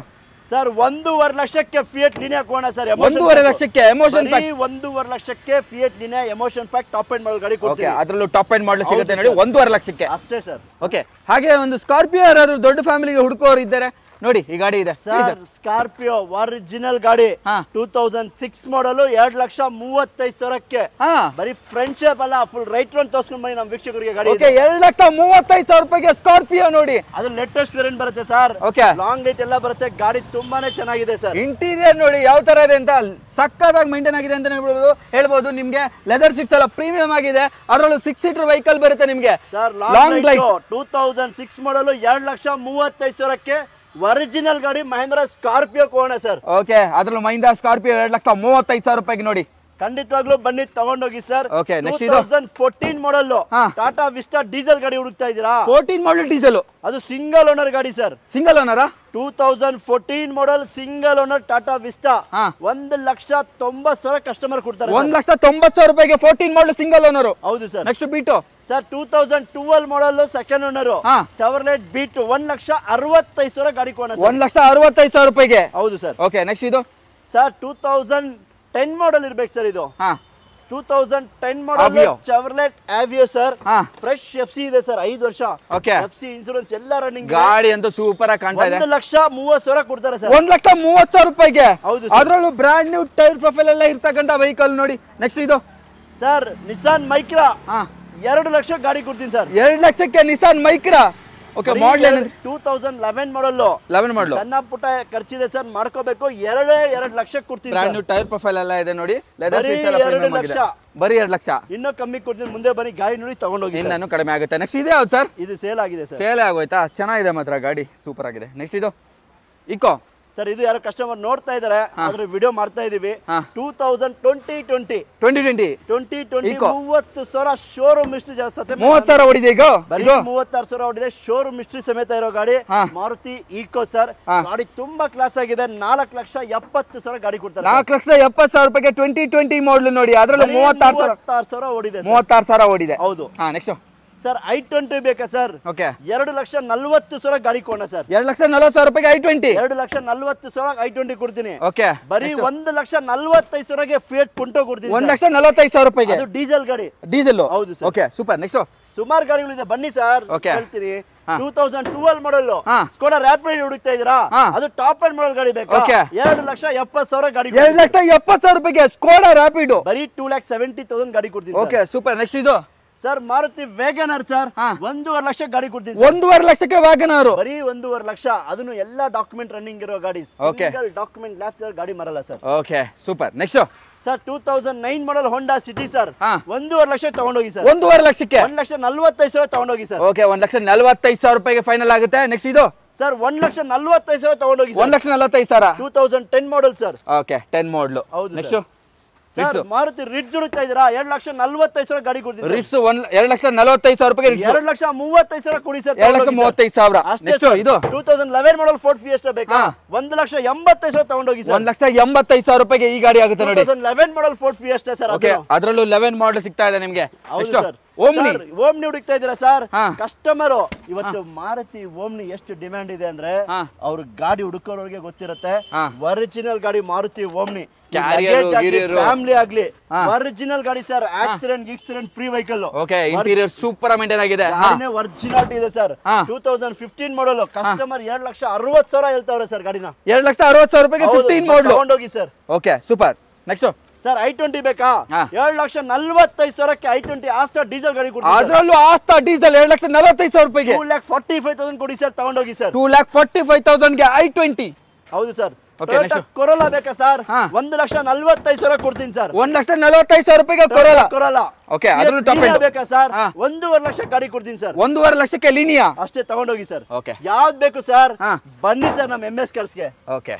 sir 1.5 ಲಕ್ಷಕ್ಕೆ ಫಿಯಟ್ ಲೀನಿಯಾ ಕೊಡೋಣ ಸರ್. 1.5 ಲಕ್ಷಕ್ಕೆ ಎಮೋಷನ್ ಪ್ಯಾಕ್. 1.5 ಲಕ್ಷಕ್ಕೆ fiat Linea emotion pack top end model ಗಾಡಿ ಕೊಡ್ತೀನಿ. ಅದರಲ್ಲೂ ಟಾಪ್ ಎಂಡ್ ಮಾಡಲ್ ಸಿಗುತ್ತೆ ನೋಡಿ 1.5 ಲಕ್ಷಕ್ಕೆ ಅಷ್ಟೇ ಸರ್. ಓಕೆ. ಹಾಗೆ ಒಂದು ಸ್ಕಾರ್ಪಿಯೋ ಯಾರಾದ್ರೂ ದೊಡ್ಡ ಫ್ಯಾಮಿಲಿಗೆ ಹುಡುಕೋರು ಇದ್ದಾರೆ ನೋಡಿ, ಈ ಗಾಡಿ ಇದೆ ಸರ್. ಸ್ಕಾರ್ಪಿಯೋ ಒರಿಜಿನಲ್ ಗಾಡಿ 2006 ಮಾಡಲ್ 2,35,000ಕ್ಕೆ. ಬರೀ ಫ್ರಂಟ್ ಶೇಪ್ ಅಲ್ಲ, ಫುಲ್ ರೈಟ್ ರೌಂಡ್ ತೋರ್ಸ್ಕೊಂಡ್ ಬನ್ನಿ ನಮ್ಮ ವೀಕ್ಷಕರಿಗೆ ಗಾಡಿ. 2,35,000 ರೂಪಾಯಿಗೆ ಸ್ಕಾರ್ಪಿಯೋ ನೋಡಿ. ಅದು ಲೇಟೆಸ್ಟ್ ವೇರಿಯಂಟ್ ಬರುತ್ತೆ ಸರ್. ಓಕೆ. ಲಾಂಗ್ ಲೈಟ್ ಎಲ್ಲ ಬರುತ್ತೆ. ಗಾಡಿ ತುಂಬಾನೇ ಚೆನ್ನಾಗಿದೆ ಸರ್. ಇಂಟೀರಿಯರ್ ನೋಡಿ ಯಾವ ತರ ಇದೆ ಅಂತ, ಸಕ್ಕತ್ತಾಗಿ ಮೇಂಟೈನ್ ಆಗಿದೆ ಅಂತ ಹೇಳ್ಬೋದು. ನಿಮ್ಗೆ ಲೆದರ್ ಸೀಟ್ಸ್ ಎಲ್ಲ ಪ್ರೀಮಿಯಂ ಆಗಿದೆ. ಅದರಲ್ಲೂ 6 ಸೀಟರ್ ವೆಹಿಕಲ್ ಬರುತ್ತೆ ನಿಮ್ಗೆ. ಲಾಂಗ್ ಲೈಟ್ 2006 ಮಾಡಲ್ 2,35,000ಕ್ಕೆ ಒರಿಜಿನಲ್ ಗಾಡಿ ಮಹೇಂದ್ರ ಸ್ಕಾರ್ಪಿಯೋ ಕೊಡೋಣ ಸರ್. ಓಕೆ. ಅದ್ರಲ್ಲೂ ಮಹೇಂದ್ರ ಸ್ಕಾರ್ಪಿಯೋ 2,35,000 ರೂಪಾಯಿಗೆ ನೋಡಿ. ಖಂಡಿತವಾಗ್ಲೂ ಬನ್ನಿ ತಗೊಂಡೋಗಿ sir. Okay. Next 2014 model Tata Vista diesel ಗಾಡಿ ಹುಡುಕ್ತಾ ಇದ್ದೀರಾ? 14 ಮಾಡಲ್ ಡೀಸೆಲ್. ಅದು ಸಿಂಗಲ್ ಓನರ್ ಗಾಡಿ ಸರ್. ಸಿಂಗಲ್ ಓನರಾ? 2014 model single owner Tata Vista 1,90,000 customer ಕೊಡ್ತಾರೆ. 1,90,000 ರೂಪಾಯಿಗೆ 14 ಮಾಡಲ್ ಸಿಂಗಲ್ ಓನರ್. ಹೌದು sir. Next Beat sir 2012 model second owner ಚಾವರ್ಲೆಟ್ beet 1,65,000 ಗಾಡಿ ಕೊಡೋಣ. 1,65,000 ರೂಪಾಯಿಗೆ. ಹೌದು ಸರ್. ಓಕೆ. ನೆಕ್ಸ್ಟ್ ಇದು ಸರ್ 2010 ಮಾಡಲ್ ಇರ್ಬೇಕು ಸರ್. ಇದು 2010 ಮಾಡಲ್ ಚಾವರ್ಲೆಟ್ ಆವಿಯೋ ಸರ್. ಫ್ರೆಶ್ ಎಫ್ಸಿ ಇದೆ ಸರ್. 5 ವರ್ಷ ಎಫ್ಸಿ ಇನ್ಶೂರೆನ್ಸ್ ಎಲ್ಲ ರನ್ನಿಂಗ್. ಗಾಡಿ ಅಂತೂ ಸೂಪರ್ ಆಗಿ ಕಾಣ್ತಾ ಇದೆ. 1,30,000 ಕೊಡ್ತಾರೆ ಸರ್. 1,30,000 ರೂಪಾಯಿಗೆ. ಹೌದು. ಅದರಲ್ಲೂ ಬ್ರಾಂಡ್ ನ್ಯೂ ಟೈರ್ ಪ್ರೊಫೈಲ್ ಎಲ್ಲ ಇರ್ತಕ್ಕಂಥ ವೆಹಿಕಲ್ ನೋಡಿ. ನೆಕ್ಸ್ಟ್ ಇದು ಸರ್ ನಿಸಾನ್ ಮೈಕ್ರಾ 2 ಲಕ್ಷ ಗಾಡಿ ಕೊಡ್ತೀನಿ ಸರ್. 2 ಲಕ್ಷಕ್ಕೆ ನಿಸಾನ್ ಮೈಕ್ರಾ. ಓಕೆ. ಮಾಡಲ್ ಏನು? 2011 ಮಾಡಲ್. 11 ಮಾಡಲ್. ಸಣ್ಣ ಪುಟ್ಟ ಖರ್ಚಿದೆ ಸರ್, ಮಾಡ್ಕೋಬೇಕು. 2 ಲಕ್ಷಕ್ಕೆ ಕೊಡ್ತೀನಿ. ಬ್ರಾಂಡ್ ನ್ಯೂ ಟೈರ್ ಪ್ರೊಫೈಲ್ ಎಲ್ಲ ಇದೆ ನೋಡಿ. ಲೆದರ್ ಸೀಟ್ಸ್ ಎಲ್ಲ ಪ್ರೀಮಿಯಂ ಆಗಿದೆ. ಬರೀ 2 ಲಕ್ಷ. ಇನ್ನೂ ಕಮ್ಮಿ ಕೊಡ್ತೀನಿ. ಮುಂದೆ ಬನ್ನಿ ಗಾಡಿ ನೋಡಿ ತಗೊಂಡೋಗಿ. ಇನ್ನೂ ಕಡಿಮೆ ಆಗುತ್ತೆ. ನೆಕ್ಸ್ಟ್ ಇದೆ ಯಾವ್ದು ಸರ್? ಇದು ಸೇಲ್ ಆಗಿದೆ ಸರ್. ಸೇಲ್ ಆಗೋಯ್ತಾ? ಚೆನ್ನಾಗಿದೆ ಮಾತ್ರ ಗಾಡಿ, ಸೂಪರ್ ಆಗಿದೆ. ನೆಕ್ಸ್ಟ್ ಇದು ಇಕೋ ಸರ್. ಇದು ಯಾರು ಕಸ್ಟಮರ್ ನೋಡ್ತಾ ಇದಾರೆ, ಅದ್ರ ವಿಡಿಯೋ ಮಾಡ್ತಾ ಇದೀವಿ. 2020 30,000 ಶೋರೂಮ್ ಹಿಸ್ಟ್ರಿ ಜಾಸ್ತಿ. 30,000 ಓಡಿದೆ ಈಗ. 36,000 ಓಡಿದೆ. ಶೋರೂಮ್ ಹಿಸ್ಟ್ರಿ ಸಮೇತ ಇರೋ ಗಾಡಿ ಮಾರುತಿ ಈಕೋ ಸರ್. ಗಾಡಿ ತುಂಬಾ ಕ್ಲಾಸ್ ಆಗಿದೆ. 4,70,000 ಗಾಡಿ ಕೊಡ್ತಾರೆ. 4,70,000 ರೂಪಾಯಿಗೆ 2020 ಮಾಡಲ್ ನೋಡಿ. ಅದರಲ್ಲೂ 36,000 ಓಡಿದೆ. 36,000 ಓಡಿದೆ. ಹೌದು. ನೆಕ್ಸ್ಟ್ ಸರ್ i20 ಬೇಕಾ ಸರ್? ಓಕೆ. 2,40,000 ಗಾಡಿ ಕೊಡೋಣ ಸರ್. 2,40,000 ರೂಪಾಯಿಗೆ i20. 2,40,000 i20 ಕೊಡ್ತೀನಿ. ಓಕೆ. ಬರೀ 1,45,000ಗೆ ಫಿಯಟ್ ಪುಂಟೋ ಕೊಡ್ತೀನಿ. 1,45,000 ರೂಪಾಯಿಗೆ. ಅದು ಡೀಸೆಲ್ ಗಾಡಿ. ಡೀಸೆಲ್. ಹೌದು ಸರ್. Okay super. ನೆಕ್ಸ್ಟ್ ಸುಮಾರು ಗಾಡಿಗಳಿದೆ, ಬನ್ನಿ ಸರ್ ಹೇಳ್ತೀನಿ. 2012 ಮಾಡಲ್ ಸ್ಕೋಡಾ ರ್ಯಾಪಿಡ್ ಹುಡುಕ್ತಾ ಇದೀರಾ? ಅದು ಟಾಪ್ ಎಂಡ್ ಮಾಡಲ್ ಗಾಡಿ ಬೇಕು. 2,70,000 ಗಾಡಿ. 2,70,000 ರೂಪಾಯಿಗೆ ಸ್ಕೋಡಾ ರ್ಯಾಪಿಡ್. ಬರೀ 2,70,000 ಗಾಡಿ ಕೊಡ್ತೀನಿ. Okay super. ನೆಕ್ಸ್ಟ್ ಇದು ಸರ್ ಮಾರುತಿ ವ್ಯಾಗನರ್ ಸರ್. 1.5 ಲಕ್ಷ ಗಾಡಿ ಕೊಡ್ತೀನಿ. 1.5 ಲಕ್ಷಕ್ಕೆ ವ್ಯಾಗನರ್. ಬರೀ 1.5 ಲಕ್ಷ. ಅದನ್ನು ಎಲ್ಲ ಡಾಕ್ಯುಮೆಂಟ್ ರನ್ನಿಂಗ್ ಇರೋ ಗಾಡಿ. ಸಿಂಗಲ್ ಡಾಕ್ಯುಮೆಂಟ್ ಲ್ಯಾಪ್ಸ್ ಗಾಡಿ ಮಾರಲ್ಲ sir. Okay super. Next sir 2009 ಮಾಡಲ್ ಹೋಂಡಾ ಸಿಟಿ ಸರ್. 1.5 ಲಕ್ಷ ತಗೊಂಡೋಗಿ ಸರ್. 1.5 ಲಕ್ಷಕ್ಕೆ. 1,45,000 ತಗೊಂಡೋಗಿ ಸರ್. ಓಕೆ. 1,45,000 ರೂಪಾಯಿಗೆ ಫೈನಲ್ ಆಗುತ್ತೆ. ನೆಕ್ಸ್ಟ್ ಇದು ಸರ್ 1,45,000 ತಗೊಂಡೋಗಿ. 1,45,000. 2010 ಮಾಡಲ್ ಸರ್. ಓಕೆ 10 ಮಾಡಲ್. ನೆಕ್ಸ್ಟ್ ಸರ್ ಮಾರುತಿ ರಿಡ್ಜ್ ಹುಡುಕ್ತಾ ಇದೀರಾ? 2,40,000 ಗಾಡಿ ಕೊಡ್ತೀನಿ. ರಿಡ್ಜ್ 2,45,000 ರೂಪಾಯಿಗೆ. 2,35,000 ಕೊಡಿ ಸರ್. 2,35,000 ಅಷ್ಟೇ. ಇದು 2011 ಮಾಡಲ್ ಫೋರ್ಡ್ ಫಿಯೆಸ್ಟಾ ಬೇಕಾ? 1,80,000 ತಗೊಂಡೋಗಿ ಸರ್. 1,80,000 ರೂಪಾಯಿಗೆ ಈ ಗಾಡಿ ಆಗುತ್ತೆ ನೋಡಿ. 2011 ಮಾಡಲ್ ಫೋರ್ಡ್ ಫಿಯೆಸ್ಟಾ ಸರ್. ಅದರಲ್ಲೂ 11 ಮಾಡಲ್ ಸಿಗ್ತಾ ಇದೆ ನಿಮಗೆ. ಎಷ್ಟು ಓಮ್ನಿ ಹುಡುಕ್ತಾ ಇದೀರಾ ಸರ್? ಕಸ್ಟಮರ್ ಇವತ್ತು ಮಾರುತಿ ಓಮ್ನಿ ಎಷ್ಟು ಡಿಮ್ಯಾಂಡ್ ಇದೆ ಅಂದ್ರೆ ಅವ್ರ ಗಾಡಿ ಹುಡುಕೋರಿಗೆ ಗೊತ್ತಿರುತ್ತೆ. ಒರಿಜಿನಲ್ ಗಾಡಿ ಮಾರುತಿ ಓಮ್ನಿ. ಫ್ಯಾಮಿಲಿ ಆಗ್ಲಿ ಒರಿಜಿನಲ್ ಗಾಡಿ sir. Accident free vehicle. Okay. Interior super maintain ಆಗಿದೆ. ಒರಿಜಿನಾಲಿಟಿ ಇದೆ ಸರ್. 2015 ಮಾಡಲ್. ಕಸ್ಟಮರ್ 2,60,000 ಹೇಳ್ತಾವ್ರೆ ಸರ್ ಗಾಡಿನ. 2,60,000 ರೂಪಾಯಿಗೆ 15 ಮಾಡಲ್ ತಗೊಂಡೋಗಿ sir. Okay super. Next sir i20 ಬೇಕಾ? ಹಾ. 2,45,000ಕ್ಕೆ i20 ಆಸ್ಟಾ ಡೀಸೆಲ್ ಗಾಡಿ ಕೊಡ್ತೀನಿ. ಅದ್ರಲ್ಲೂ ಆಸ್ತಾ ಡೀಸೆಲ್ 2,45,000 ರೂಪಾಯಿಗೆ 2,45,000 ಕೊಡಿ ಸರ್, ತಗೊಂಡೋಗಿ ಸರ್. 2,45,000ಗೆ i20. ಹೌದು ಸರ್. Okay, next. ಕೊರೋಲಾ ಬೇಕಾ ಸರ್? ಹಾ. 1,45,000 ಕೊಡ್ತೀನಿ ಸರ್. 1,45,000 ರೂಪಾಯಿಗೆ ಕೊರೋಲಾ. ಕೊರೋಲಾ. ಓಕೆ, ಅದ್ರಲ್ಲೂ ಟಾಪ್ ಎಂಡ್ ಬೇಕಾ ಸರ್? ಹಾ. 1.5 ಲಕ್ಷ ಗಾಡಿ ಕೊಡ್ತೀನಿ ಸರ್. 1.5 ಲಕ್ಷಕ್ಕೆ ಲೀನಿಯಾ ಅಷ್ಟೇ, ತಗೊಂಡೋಗಿ ಸರ್. ಓಕೆ ಯಾವ್ದು ಬೇಕು ಸರ್? ಹಾ. ಬನ್ನಿ ಸರ್ ನಮ್ಮ MS ಕಲ್ಸ್ಗೆ. ಓಕೆ